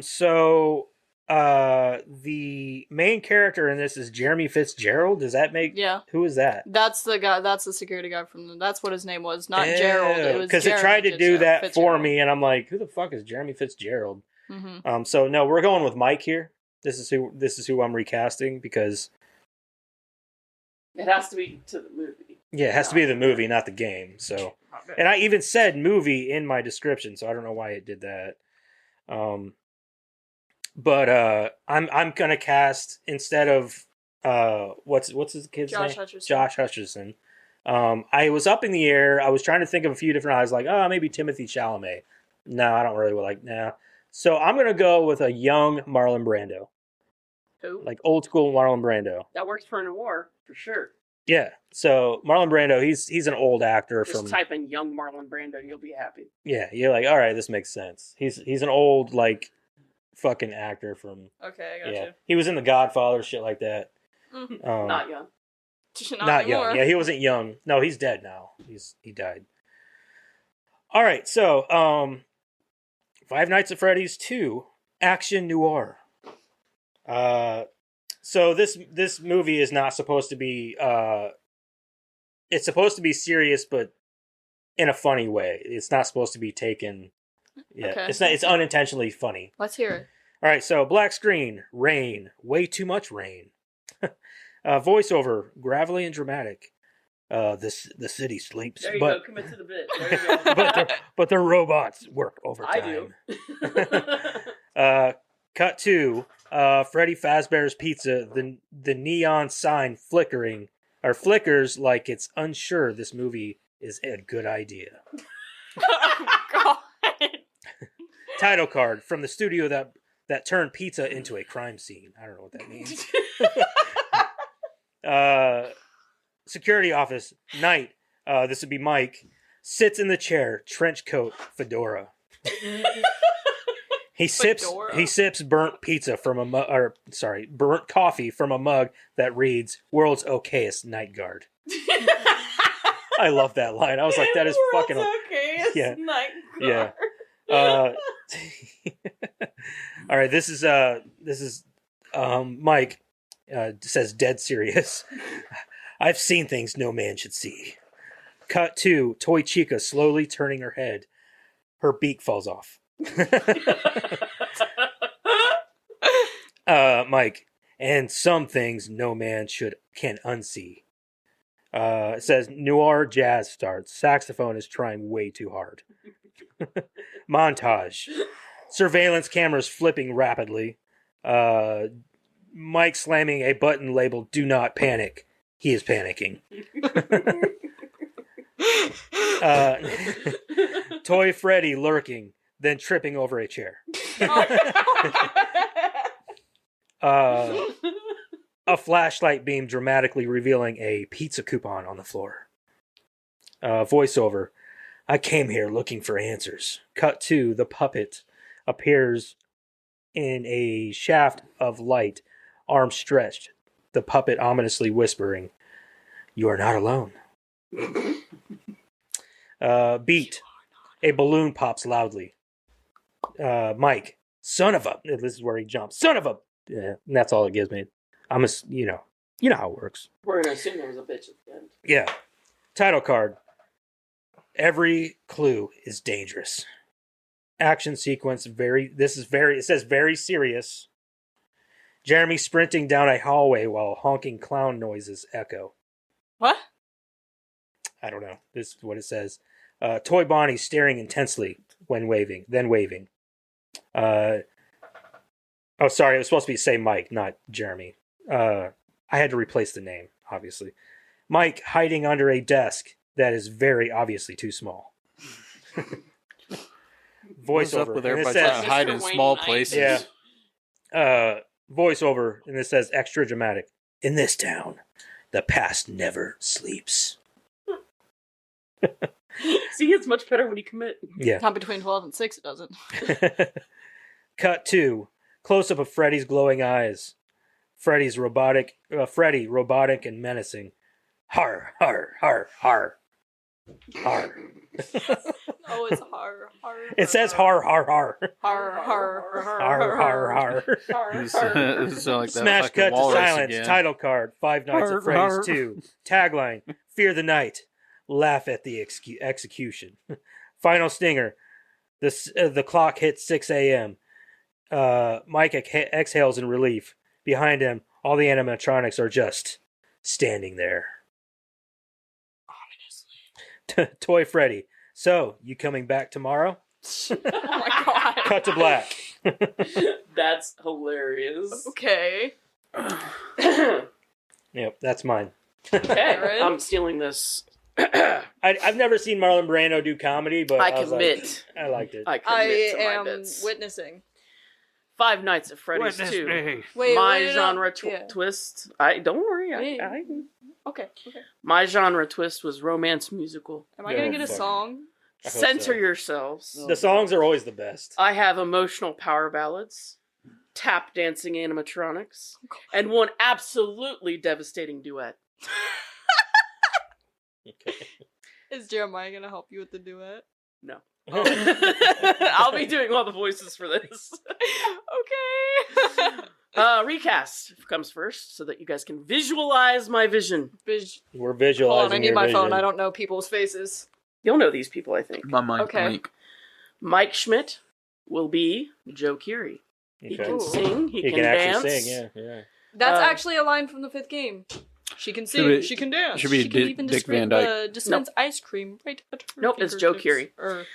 So the main character in this is Jeremy Fitzgerald. Does that make? Yeah. Who is that? That's the guy. That's the security guy from. That's what his name was. Not Gerald. It was because it tried to Jeremy do that for Fitzgerald. me, and I'm like, who the fuck is Jeremy Fitzgerald? Mm-hmm. So no, we're going with Mike here. This is who I'm recasting because It has to be to the movie. yeah, it has to be the movie, not the game. So, and I even said movie in my description, so I don't know why it did that. But I'm gonna cast instead of what's his kid's Josh name? Hutcherson. Josh Hutcherson. I was up in the air. I was trying to think of a few different. I was like, maybe Timothy Chalamet. No, I don't really like. Nah. So I'm gonna go with a young Marlon Brando, Who? like old school Marlon Brando. That works for noir for sure. Yeah. So Marlon Brando, he's an old actor Just from. type in young Marlon Brando, you'll be happy. Yeah, you're like, all right, this makes sense. He's an old like fucking actor from. Okay, I got you. He was in The Godfather, shit like that. Mhm. Not young. Not young. Yeah, he wasn't young. No, he's dead now. He died. All right, so Five Nights at Freddy's 2 action noir. So this movie is not supposed to be. It's supposed to be serious, but in a funny way. It's not supposed to be taken. Yeah, Okay. it's not. It's unintentionally funny. Let's hear it. All right, so black screen, rain, way too much rain. Voiceover, gravelly and dramatic. The city sleeps, There you but go. Commit to the bit. There you go. but the robots work overtime. I do. Cut to Freddy Fazbear's Pizza. The neon sign flickers like it's unsure this movie is a good idea. God. Title card from the studio that turned pizza into a crime scene. I don't know what that means. Security office, night. This would be Mike. Sits in the chair, trench coat, fedora. He sips burnt pizza from burnt coffee from a mug that reads "World's okayest night guard." I love that line. I was like, that is fucking okay. yeah. Night Yeah. All right, this is Mike says dead serious. I've seen things no man should see. Cut to Toy Chica slowly turning her head. Her beak falls off. Mike, and some things no man can unsee. It says noir jazz starts. Saxophone is trying way too hard. Montage. Surveillance cameras flipping rapidly. Mike slamming a button labeled "Do not panic." He is panicking. Toy Freddy lurking, then tripping over a chair. A flashlight beam dramatically revealing a pizza coupon on the floor. Voiceover. I came here looking for answers. Cut to the puppet appears in a shaft of light, arms stretched. The puppet ominously whispering, "You are not alone." Beat. A balloon pops loudly. Mike. Son of a... This is where he jumps. Son of a... Yeah, and that's all it gives me. You know how it works. We're gonna assume there was a bitch at the end. Yeah. Title card. Every clue is dangerous. Action sequence it says very serious. Jeremy sprinting down a hallway while honking clown noises echo. What? I don't know. This is what it says. Toy Bonnie staring intensely then waving. Sorry, it was supposed to be say Mike, not Jeremy. I had to replace the name, obviously. Mike hiding under a desk that is very obviously too small. What's up Voiceover. with and it everybody says- trying to hide in Mr. Wayne small Knight. places? Yeah. Voiceover, and it says extra dramatic. In this town, the past never sleeps. See, it's much better when you commit. Yeah. Not between 12 and 6, it doesn't. Cut to close up of Freddy's glowing eyes. Freddy robotic and menacing. Har, har, har, har. Har. Oh, it's har. It says har har har. Har. Har har har. This sound like that Smash fucking cut to walrus silence. again. Title card. Five Nights at Freddy's 2. Tagline: Fear the night. Laugh at the execution. Final stinger. The clock hits 6 a.m. Mike exhales in relief. Behind him, all the animatronics are just standing there. Ominously. Toy Freddy. So, you coming back tomorrow? Oh my god. Cut to black. That's hilarious. Okay. Yep, that's mine. Okay, Aaron? I'm stealing this. I've never seen Marlon Brando do comedy, but I was like, commit. I liked it. I I commit to my am bits. witnessing. Five Nights at Freddy's 2. Wait, My wait, genre yeah. twist. Don't worry. Wait. Okay. Okay. My genre twist was romance musical. Am I gonna get a fuck. song? I hope Censor so. yourselves. The songs are always the best. I have emotional power ballads, tap dancing animatronics, and one absolutely devastating duet. Okay. Is Jeremiah gonna help you with the duet? No. I'll be doing all the voices for this. Okay. Recast comes first so that you guys can visualize my vision. We're Hold visualizing on, I need your my phone. vision. I don't know people's faces. You'll know these people, I think. My mind Okay. blank. Mike Schmidt will be Joe Keery. He Okay. can Ooh. sing, he, He can can dance. actually sing, yeah. That's Uh, actually a line from the 5th game. She can sing. be- she can dance. should be she can Dick- even Dick Van Dyke. dispense ice cream right at her Nope, it's Joe fingertips. Or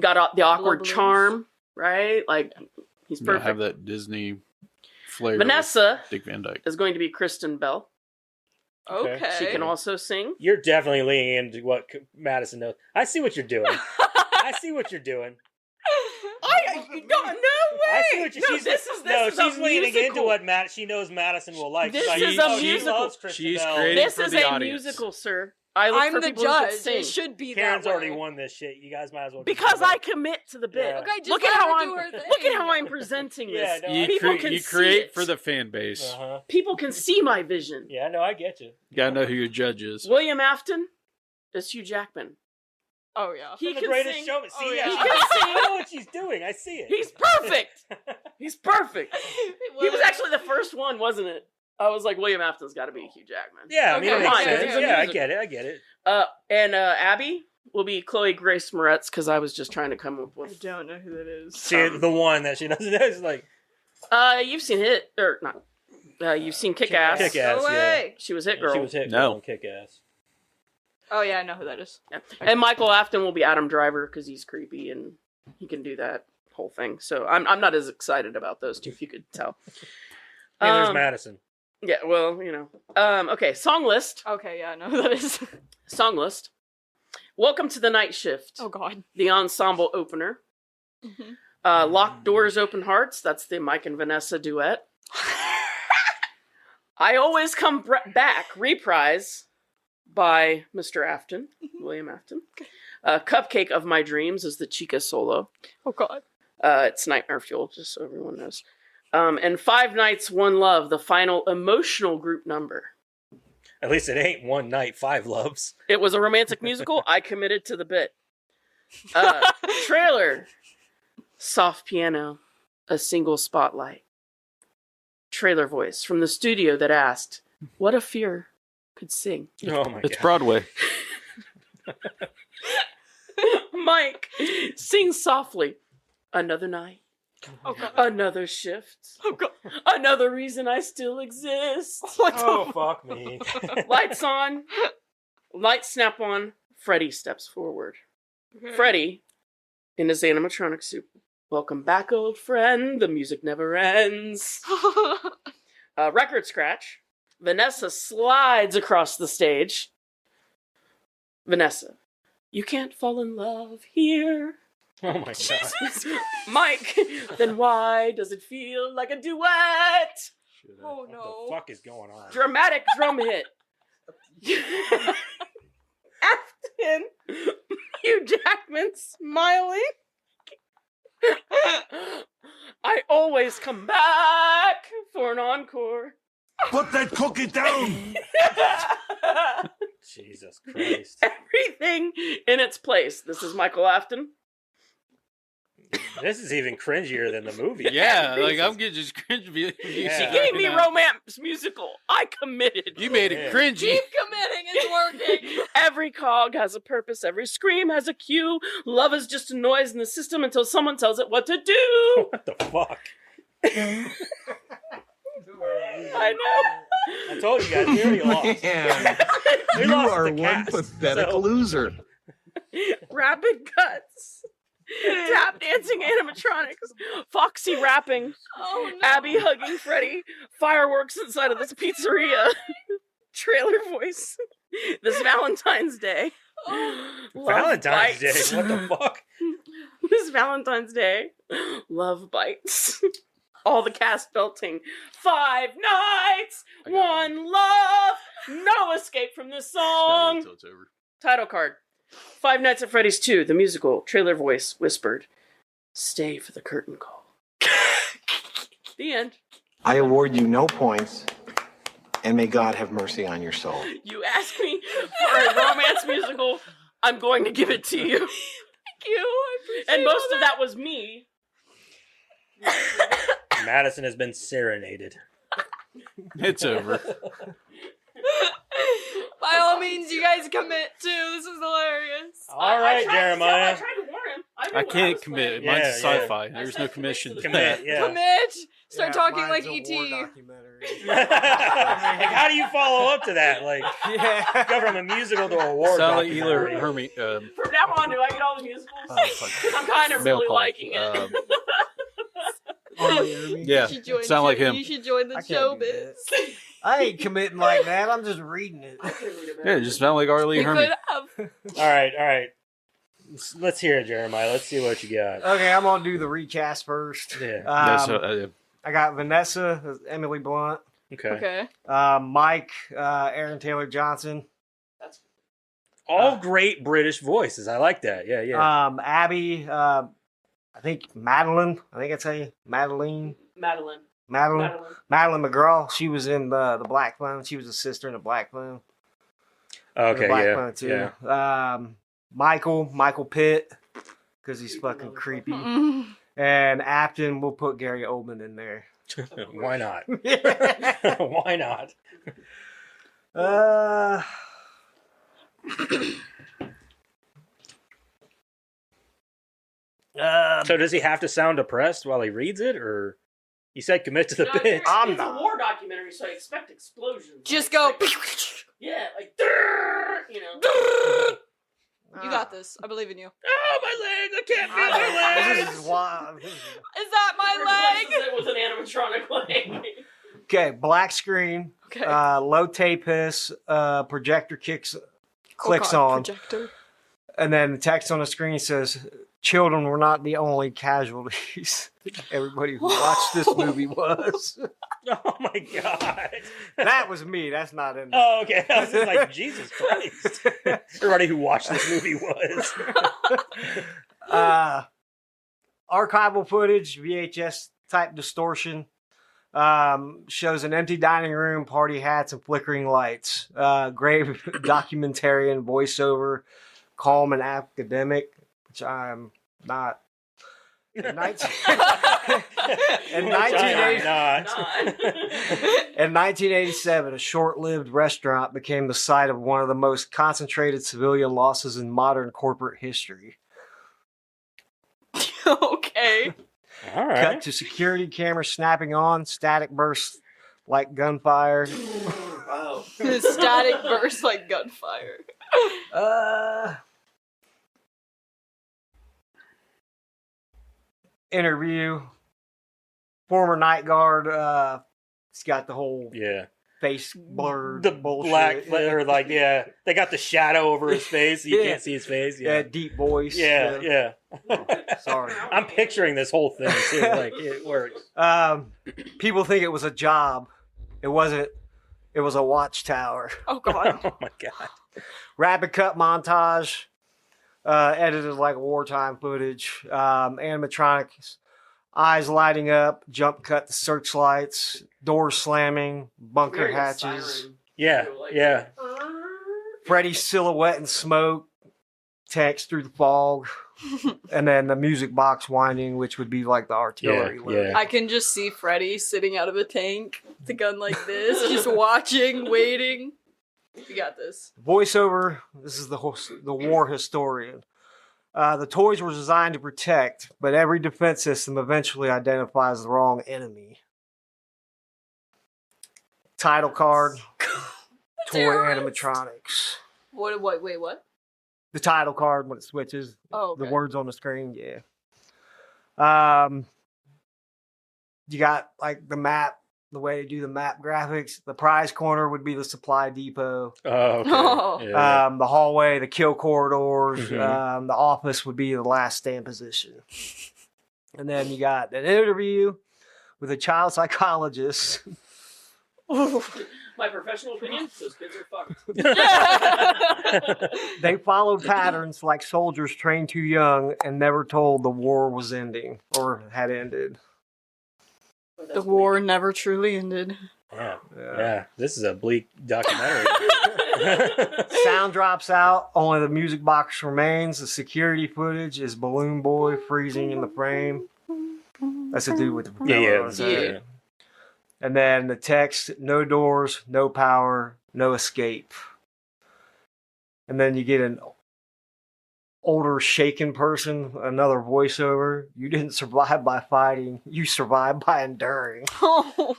Got the awkward Blubberings. charm, right? Like, he's You don't perfect. have that Disney flair. Vanessa with Dick Van Dyke. is going to be Kristen Bell. Okay. okay. She can also sing. You're definitely leaning into what Madison knows. I see what you're doing. I see what you're doing. No way! I see what you, No, she's, this is she's a leaning musical. into what she knows Madison will like. This She's like, is a she musical. loves Kristen She's Bell. creating This for is the a audience. musical, sir. I look I'm for the people who judge. can sing. It should be Karen's that way. already won this shit. You guys might as well. Because I commit to the bit. Yeah. Okay, just Look at let how her I'm. do her thing. Look at how I'm presenting Yeah, this. no, People I- can you see create it. for the fan base. Uh-huh. People can see my vision. Yeah, no, I get you. You gotta know who your judge is. William Afton is Hugh Jackman. Oh yeah. He the can greatest sing. showman. See, Oh, yeah, yeah. He she- can sing. I know what she's doing. I see it. He's perfect. He's perfect. He was actually the first one, wasn't it? I was like, William Afton's got to be Hugh Jackman. Yeah, I mean, Okay, it makes fine, sense. it's a Yeah, I musical. get it. I get it. And Abby will be Chloe Grace Moretz because I was just trying to come up I with. don't know who that is. See, the one that she doesn't know is like You've seen Hit or not? You've seen Kick Ass. Kick-Ass. No yeah. way. She was Hit Girl. She was hit. No. No, kick ass. Oh yeah, I know who that is. Yeah. And Michael Afton will be Adam Driver because he's creepy and he can do that whole thing. So I'm not as excited about those two, if you could tell. Hey, there's Um, Madison. Yeah, well, you know. Okay, song list. Okay, yeah, I know who that is. Song list. Welcome to the Night Shift. Oh god. The ensemble opener. Mhm. Locked Doors, Open Hearts. That's the Mike and Vanessa duet. I Always Come Back, reprise by Mr. Afton, William Afton. Cupcake of My Dreams is the Chica solo. Oh god. It's Nightmare Fuel, just so everyone knows. And Five Nights, One Love, the final emotional group number. At least it ain't one night, 5 loves. It was a romantic musical. I committed to the bit. Trailer. Soft piano. A single spotlight. Trailer voice from the studio that asked, what if Fear could sing? Oh my It's god. Broadway. Mike, sing softly. Another night. Oh god. Another shift. Oh god. Another reason I still exist. Oh fuck me. Lights on. Lights snap on. Freddy steps forward. Freddy, in his animatronic suit. Welcome back, old friend. The music never ends. Record scratch. Vanessa slides across the stage. Vanessa, you can't fall in love here. Oh my god. Mike, then why does it feel like a duet? Oh What no. the fuck is going on? Dramatic drum hit. Afton, Hugh Jackman smiling. I always come back for an encore. Put that cookie down! Jesus Christ. Everything in its place. This is Michael Afton. This is even cringier than the movie. Yeah, like I'm getting just cringe. Yeah. She gave me romance musical. I committed. You made it cringy. Keep committing, it's working. Every cog has a purpose. Every scream has a cue. Love is just a noise in the system until someone tells it what to do. What the fuck? I know. I told you guys, we already lost. Man, We you lost are the one cast, pathetic so- loser. Rapid cuts. Tap dancing animatronics. Foxy rapping. Oh no. Abby hugging Freddy. Fireworks inside of this pizzeria. Trailer voice. This Valentine's Day. Love Valentine's bites. Day? What the fuck? This Valentine's Day. Love bites. All the cast belting. 5 nights, one love, no escape from this song. Until it's over. Title card. 5 Nights at Freddy's 2, the musical. Trailer voice whispered, "Stay for the curtain call." The end. I award you no points, and may God have mercy on your soul. You asked me for a romance musical. I'm going to give it to you. Thank you. I appreciate And most all of that was me. Madison has been serenaded. It's over. By all means, you guys commit too. This is hilarious. All right, I tried Jeremiah. I tried to warn him. I knew what can't was commit. playing. Yeah, Mine's yeah. sci-fi. There's no commission. Commit, yeah. Commit. Start Yeah, talking mine's like a ET. war documentary. Like, how do you follow up to that? Like, Yeah. go from a musical to a war Sound like documentary. Eler Hermie. From now on, do I get all the musicals? Oh, fuck. Because I'm kind of Mail really call. liking it. Oh, you hear me? Yeah, You should join sound like him. You should join the I can't do showbiz. that. I ain't committing like that. I'm just reading it. Yeah, it just sound like Arlie You Hermie. could have. All right. Let's hear it, Jeremiah. Let's see what you got. Okay, I'm gonna do the recast first. Yeah. That's, I got Vanessa as Emily Blunt, Okay. Okay. Mike, Aaron Taylor Johnson, All great British voices. I like that. Yeah. Abby, I think Madeline. I think that's how you Madeline. Madeline. Madeline McGraw. She was in the Black Phone. She was a sister in the Black Phone. Okay. The Black Yeah. Phone too. Michael Pitt, because he's fucking creepy. Mm. And Apton, we'll put Gary Oldman in there. Why not? Why not? So does he have to sound depressed while he reads it, or he said commit to the bit? I'm It's not. a war documentary, so I expect explosions. Just I go. expect- Yeah, like, you know. You got this. I believe in you. Oh, my leg! I can't feel my This legs. is wild. Is that my leg? It was an animatronic leg. Okay, black screen, Okay. low tape hiss, projector clicks Oh God, on, projector. and then the text on the screen says, "Children were not the only casualties. Everybody who watched this movie was." Oh my god! That was me. That's not in there. Oh, okay. I was just like, Jesus Christ! Everybody who watched this movie was. Archival footage, VHS type distortion. Shows an empty dining room, party hats, and flickering lights. Grave documentarian voiceover, calm and academic, which I'm not. In 1987, a short-lived restaurant became the site of one of the most concentrated civilian losses in modern corporate history. Okay. All Cut right. to security camera snapping on, static bursts like gunfire. Wow. The static burst like gunfire. Interview. Former night guard. He's got the whole Yeah. face blurred. The bullshit. black, or like, yeah, they got the shadow over his face. So you Yeah. can't see his face. Yeah, Yeah. deep voice. Yeah. Sorry. I'm picturing this whole thing too. Like it works. People think it was a job. It wasn't. It was a watchtower. Oh God. Oh my god. Rapid cut montage. Edited like wartime footage. Animatronics. Eyes lighting up. Jump cut to searchlights. Doors slamming. Bunker Wearing a hatches. siren. Yeah. Like- Yeah. Freddy's silhouette in smoke, text through the fog, and then the music box winding, which would be like the artillery. Yeah. I can just see Freddy sitting out of a tank, the gun like this, just watching, waiting. You got this. Voiceover. This is the war historian. The toys were designed to protect, but every defense system eventually identifies the wrong enemy. Title card. Toy animatronics. Wait, what? The title card when it switches. Oh, okay. The words on the screen, yeah. You got like the map, the way to do the map graphics. The prize corner would be the supply depot. Oh, okay. Oh. Yeah. The hallway, the kill corridors. Mhm. The office would be the last stand position. And then you got an interview with a child psychologist. My professional opinion, those kids are fucked. They followed patterns like soldiers trained too young and never told the war was ending or had ended. The war never truly ended. Yeah. This is a bleak documentary. Sound drops out, only the music box remains. The security footage is Balloon Boy freezing in the frame. That's a dude with the propeller on his head. Yeah. And then the text, no doors, no power, no escape. And then you get an older shaken person, another voiceover. You didn't survive by fighting, you survived by enduring. Oh.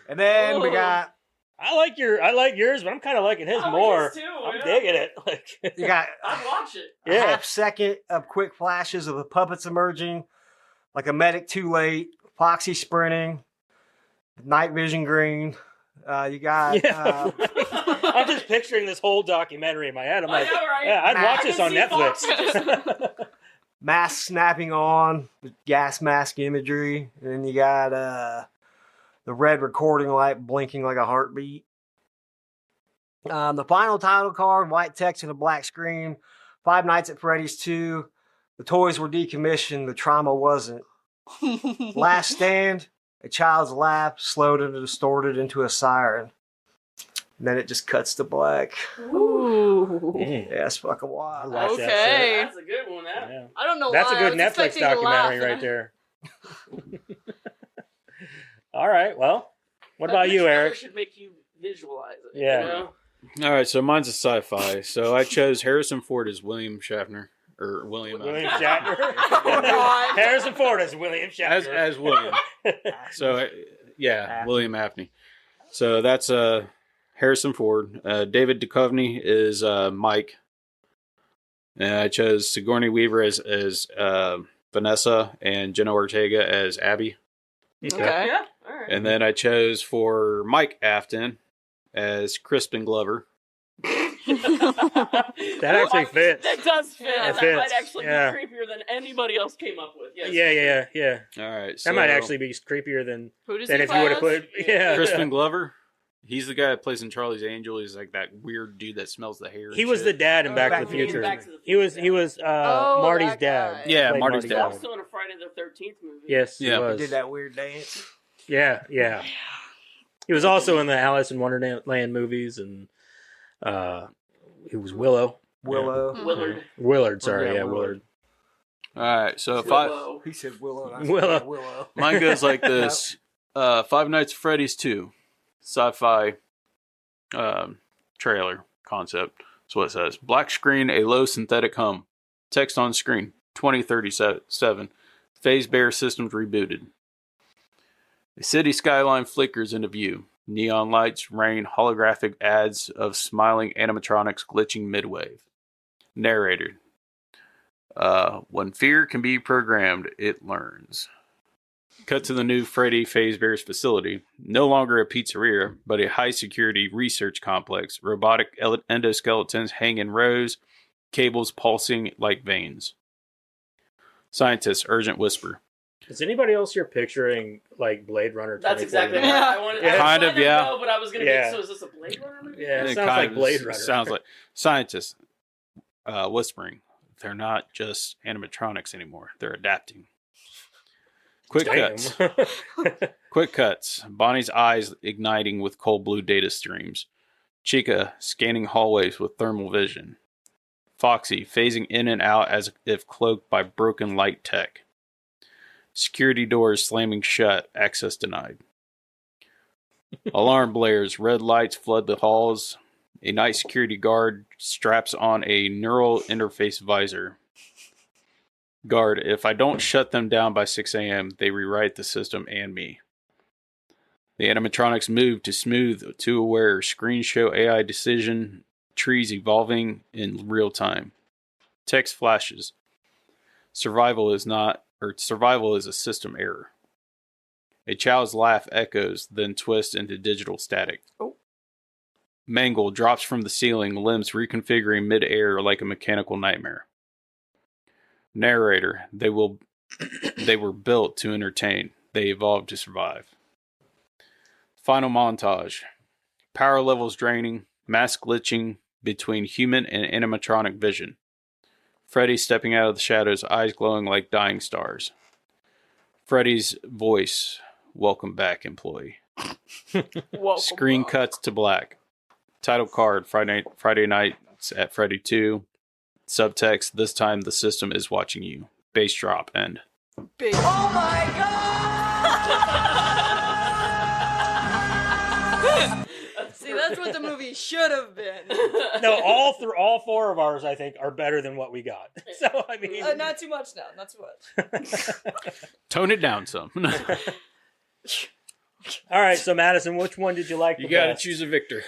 And then we got I like yours, but I'm kind of liking his I like more. his too, I'm yeah. digging it. Like, you got I'd watch it. a Yeah. half second of quick flashes of the puppets emerging, like a medic too late, Foxy sprinting, night vision green. You got I'm just picturing this whole documentary in my head. I'm I like, know, right? yeah, I'd watch I this can on see Netflix. Foxy mask snapping on, with gas mask imagery, and then you got the red recording light blinking like a heartbeat. The final title card, white text and a black screen. Five Nights at Freddy's 2. The toys were decommissioned. The trauma wasn't. Last Stand. A child's laugh slowed and distorted into a siren. And then it just cuts to black. Ooh. Yeah, it's fucking wild. Watch that Okay. That's a good one, that. Yeah. I don't know That's a why. good I was Netflix expecting to laugh, documentary right and there. All right. Well, what about you, That Eric? should make you visualize it. Yeah. You know? All right, so mine's a sci-fi. So I chose Harrison Ford as William Shatner, or William. William Shatner. Oh, God. Harrison Ford as William Shatner. as William. So yeah, William Afney. So that's Harrison Ford. David Duchovny is Mike. And I chose Sigourney Weaver as Vanessa and Jenna Ortega as Abby. Okay. Yeah. All right. And then I chose for Mike Afton as Crispin Glover. That actually fits. That does fit. Yeah, That it might fits. actually Yeah. be creepier than anybody else came up with. Yes. Yeah. All right, so That might actually be creepier than Who does if he you would have play put. Yeah. Crispin Glover. He's the guy that plays in Charlie's Angel. He's like that weird dude that smells the hair. He and was the shit. dad in Back Back to the to the Future. Back to the He was Future, Oh, Marty's that dad. guy. Yeah, Played Marty's He's dad. also in a Friday the 13th movie. Yes, Yeah. he was. Did that weird dance. Yeah. He was also in the Alice in Wonderland movies, and he was Willow. Willow. Willard. Willard, sorry, Yeah, yeah, Willard. Willard. All right, so five. Willow. He said Willow. and I Willow. said Willow. Mine goes like this: Five Nights at Freddy's 2, sci-fi trailer concept. That's what it says. Black screen, a low synthetic hum. Text on screen. 2037. Phase Bear systems rebooted. The city skyline flickers into view. Neon lights, rain, holographic ads of smiling animatronics glitching midwave. Narrator. When fear can be programmed, it learns. Cut to the new Freddy Fazbear's facility. No longer a pizzeria, but a high-security research complex. Robotic endoskeletons hang in rows, cables pulsing like veins. Scientists, urgent whisper. Is anybody else here picturing like Blade Runner? That's exactly 2049? what I wanted. Yeah. I was Kind of, letting yeah. Know, but I was going to Yeah. get, so is this a Blade Runner movie? Yeah, it It sounds kind like of Blade Runner. Sounds like scientists whispering. They're not just animatronics anymore. They're adapting. Quick Damn. cuts. Quick cuts. Bonnie's eyes igniting with cold blue data streams. Chica scanning hallways with thermal vision. Foxy phasing in and out as if cloaked by broken light tech. Security doors slamming shut, access denied. Alarm blares, red lights flood the halls. A night security guard straps on a neural interface visor. Guard, if I don't shut them down by 6 a.m., they rewrite the system and me. The animatronics move to smooth to aware. Screens show AI decision trees evolving in real time. Text flashes. Survival is a system error. A child's laugh echoes, then twists into digital static. Oh. Mangle drops from the ceiling, limbs reconfiguring mid-air like a mechanical nightmare. Narrator, they were built to entertain. They evolved to survive. Final montage. Power levels draining, mask glitching between human and animatronic vision. Freddy stepping out of the shadows, eyes glowing like dying stars. Freddy's voice, welcome back, employee. Screen cuts to black. Title card, Friday nights at Freddy 2. Subtext, this time the system is watching you. Bass drop, end. Big. Oh my god! See, that's what the movie should have been. No, all four of ours, I think, are better than what we got. So, I mean... Not too much now, not too much. Tone it down some. All right, so Madison, which one did you like You the gotta best? choose a victor.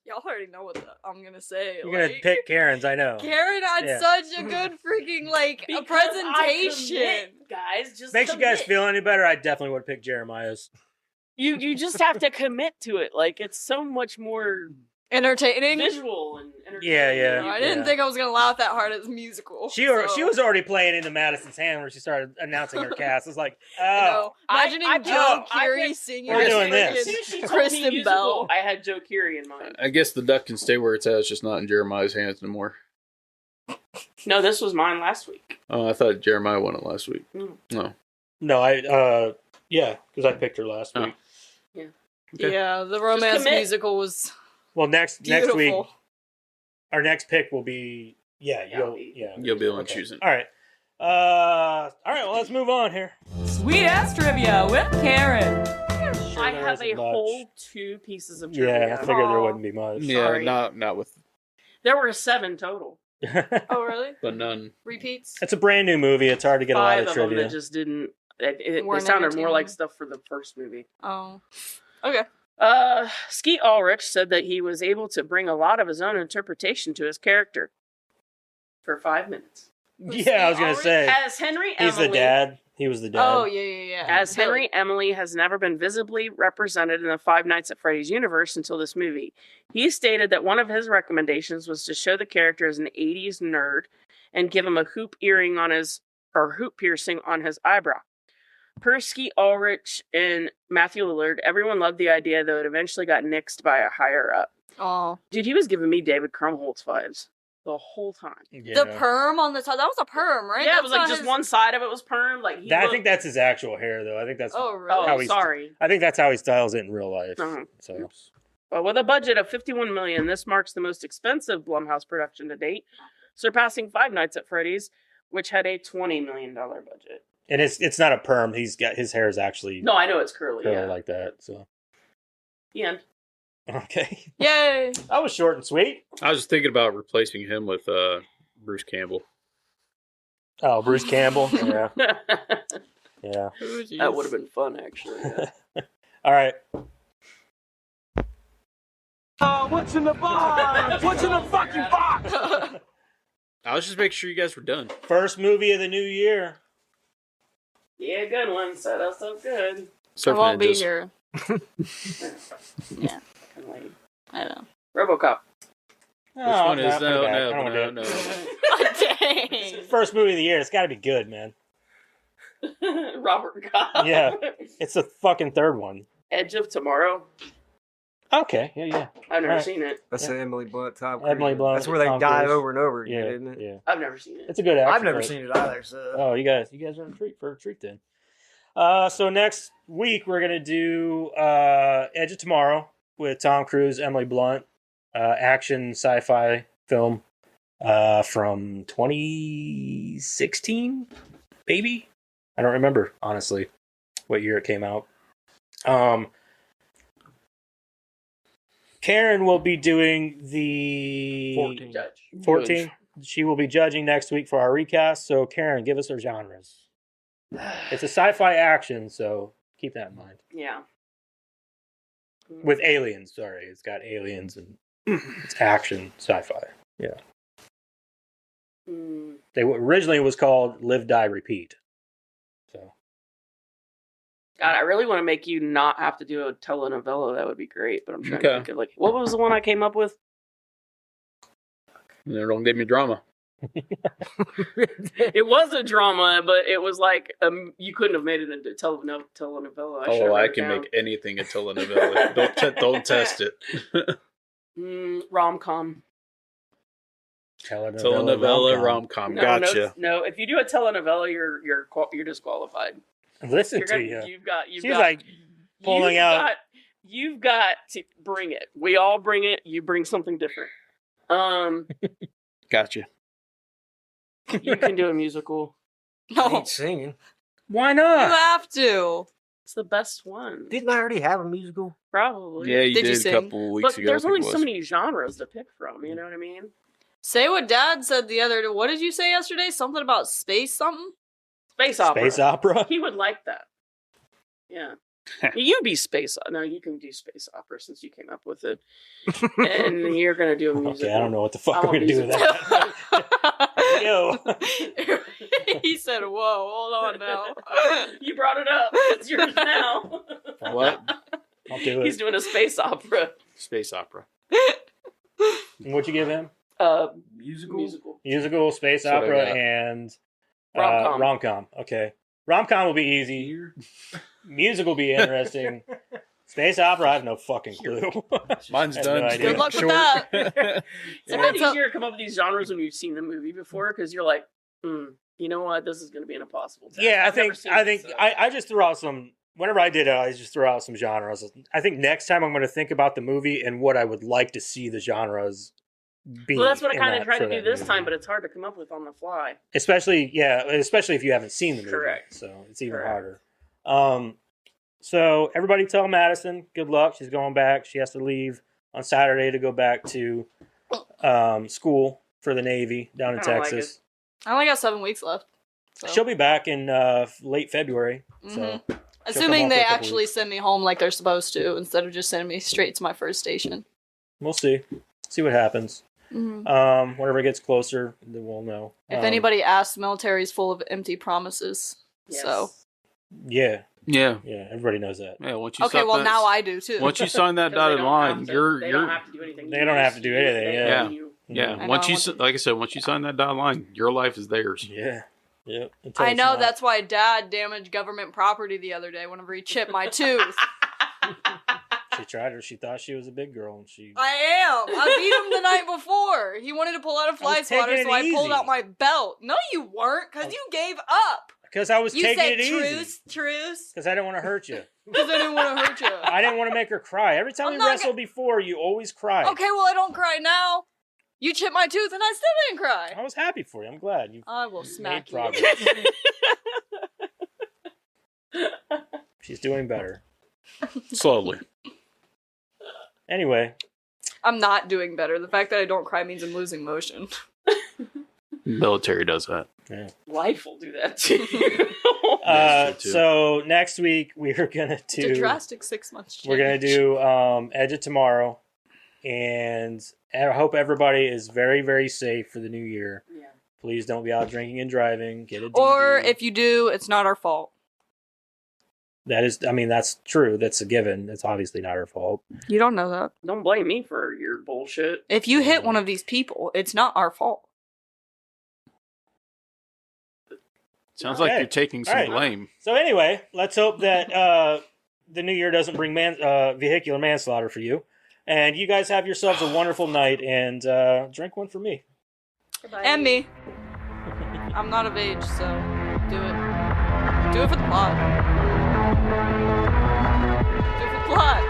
Y'all already know what I'm gonna say. You're going to pick Karen's, I know. Karen had Yeah. such a good freaking, a Because presentation. I commit, guys, just Makes you guys commit. feel any better? I definitely would pick Jeremiah's. You just have to commit to it. Like, it's so much more Entertaining. visual and entertaining. Yeah. I didn't think I was gonna laugh that hard at the musical. She was already playing into Madison's hand when she started announcing her cast. It's like, You oh. know, imagining I Joe I Keery picked- singing We're as doing this. As freaking soon as she told Kristen me musical, Bell. I had Joe Keery in mind. I guess the duck can stay where it's at. It's just not in Jeremiah's hands anymore. No, this was mine last week. Oh, I thought Jeremiah won it last week. Mm. No. No, yeah, because I picked her last Oh. week. Okay. Yeah, the romance commit. musical was Well, next beautiful. week, our next pick will be, Yeah, You'll be the one Okay. choosing. All right. Well, let's move on here. Sweet ass trivia with Karen. I there have isn't a much. whole 2 pieces of trivia. Yeah, I figured there Aw. wouldn't be much. Yeah, Sorry. not with, There were 7 total. Oh, really? but none. Repeats? It's a brand new movie. It's hard to get a lot 5 of of them trivia. that just didn't. They Weren't sounded more like entertaining. stuff for the first movie. Oh. Okay. Skeet Ulrich said that he was able to bring a lot of his own interpretation to his character for 5 minutes. Yeah, I was gonna say As Henry he's Emily, the dad. He was the dad. Oh, yeah. As Billy. Henry Emily has never been visibly represented in the Five Nights at Freddy's universe until this movie. He stated that one of his recommendations was to show the character as an 80s nerd and give him a hoop piercing on his eyebrow. Per Skeet Ulrich and Matthew Lillard, everyone loved the idea, though it eventually got nixed by a higher up. Oh. Dude, he was giving me David Krumholtz vibes the whole time. Yeah. The perm on the top. That was a perm, right? Yeah, That's it was like not just his- one side of it was perm. Like he I looked- think that's his actual hair, though. I think that's. Oh, really? how Oh, he's- sorry. I think that's how he styles it in real life. Uh-huh. So But with a budget of $51 million, this marks the most expensive Blumhouse production to date, surpassing Five Nights at Freddy's, which had a $20 million budget. and it's not a perm. He's got his hair is actually No, I know it's curly. curly Yeah. like that. So The end. okay, Yay! that was short and sweet. I was just thinking about replacing him with Bruce Campbell. Oh, Bruce Campbell. Yeah, that yeah. would have been fun, actually. Yeah. All right. What's in the box? What's in the fucking box? I was just making sure you guys were done. First movie of the new year. Yeah, good one. So that's so good. I won't be Ninjas. here. Kind of lame. I know. RoboCop. Which one is no? no. Dang. First movie of the year. It's got to be good, man. Robert Cobb. Yeah. It's the fucking third one. Edge of Tomorrow. Okay. Yeah. I've never Alright. seen it. That's the Emily Blunt, Tom Cruise. Emily Blunt, That's where they Tom dive Cruise. over and over again, Yeah. isn't it? Yeah. I've never seen it. It's a good action I've never flick. seen it either. So Oh, you guys are in for a treat then. So next week we're gonna do Edge of Tomorrow with Tom Cruise, Emily Blunt, action sci-fi film from 2016, maybe? I don't remember, honestly, what year it came out. Karen will be doing the 14. She will be judging next week for our recast. So, Karen, give us our genres. It's a sci-fi action, so keep that in mind. Yeah. With aliens, sorry. It's got aliens and it's action sci-fi. Yeah. They originally was called Live, Die, Repeat. So. God, I really want to make you not have to do a telenovela. That would be great. But I'm trying to think of like, what was the one I came up with? Don't give me drama. It was a drama, but it was like you couldn't have made it into telenovela. I can make anything a telenovela. Don't test it. Rom-com. Telenovela rom-com. Gotcha. No, if you do a telenovela, you're disqualified. Listen to you. She's like pulling out. You've got to bring it. We all bring it. You bring something different. Gotcha. You can do a musical. No, Singing. Why you not? have to. It's the best one. Didn't I already have a musical? Probably. Yeah, you Did you did sing? a couple weeks But ago. there's I only think it so was. many genres to pick from. You know what I mean? Say what Dad said the other day. What did you say yesterday? Something about space something? Space opera. Space opera? He would like that. Yeah. You be space. No, you can do space opera since you came up with it, and you're gonna do a musical. Okay, I don't know what the fuck I I'm want going to do with that. Yo. He said, whoa, hold on now. You brought it up. It's yours now. What? I'll do it. He's doing a space opera. Space opera. And what'd you give him? Musical. Musical, space That's what I opera, got. and Rom-com. rom-com. Okay. Rom-com will be easy. Music will be interesting. Space opera, I have no fucking clue. Mine's I have done. no idea. Good luck with Short. that. It's a bit easier to come up with these genres when you've seen the movie before, because you're like, you know what, this is going to be an impossible task. Yeah, I've never seen it, so. I just threw out some. Whenever I did it, I just threw out some genres. I think next time I'm going to think about the movie and what I would like to see the genres be. Well, that's what I in kind of that- tried for to do that this movie. time, but it's hard to come up with on the fly. especially if you haven't seen the movie. Correct. So it's even Correct. harder. So everybody tell Madison good luck. She's going back. She has to leave on Saturday to go back to school for the Navy down in I don't like Texas. I only got 7 weeks left. So. She'll be back in late February. So Assuming come they home for a couple actually weeks. send me home like they're supposed to, instead of just sending me straight to my first station. we'll see. See what happens. Whenever it gets closer, then we'll know. If anybody asks, the military is full of empty promises. Yes. So. Yeah, Yeah. everybody knows that. Yeah. Once you Okay, sign well that- now I do too. Once you sign that 'Cause dotted line, they you're don't have to do anything. They don't have to do anything, yeah. yeah. I Once know, you like I said, once you sign that dotted line, your life is theirs. Yeah. Yep. Until I it's know, not. that's why Dad damaged government property the other day whenever he chipped my tooth. She tried her. She thought she was a big girl, and she. I am. I beat him the night before. He wanted to pull out a fly swatter, taking so it I pulled easy. out my belt. No, you weren't, because you gave up. Because I was You taking said it easy. truce, Because I didn't want to hurt you. because I didn't want to hurt you. I didn't want to make her cry. Every time I'm we not wrestled before, you always cry. Okay, well, I don't cry now. You chipped my tooth, and I still didn't cry. I was happy for you. I'm glad you I will made smack you. progress. She's doing better. Slowly. Anyway, I'm not doing better. The fact that I don't cry means I'm losing motion. Military does that. yeah. Life will do that to you. That's true, too. So next week we're gonna It's a do. drastic 6 months change. We're gonna do Edge of Tomorrow, and I hope everybody is very, very safe for the new year. Yeah. Please don't be out drinking and driving. Get a DD. Or if you do, it's not our fault. that is, I mean, that's true. That's a given. It's obviously not her fault. You don't know that. Don't blame me for your bullshit. If you hit one of these people, it's not our fault. Sounds like Okay. you're taking some All right. blame. So anyway, let's hope that the new year doesn't bring vehicular manslaughter for you. And you guys have yourselves a wonderful night, and drink one for me. Goodbye. And me. I'm not of age, so do it. Do it for the plot. Do it for the plot.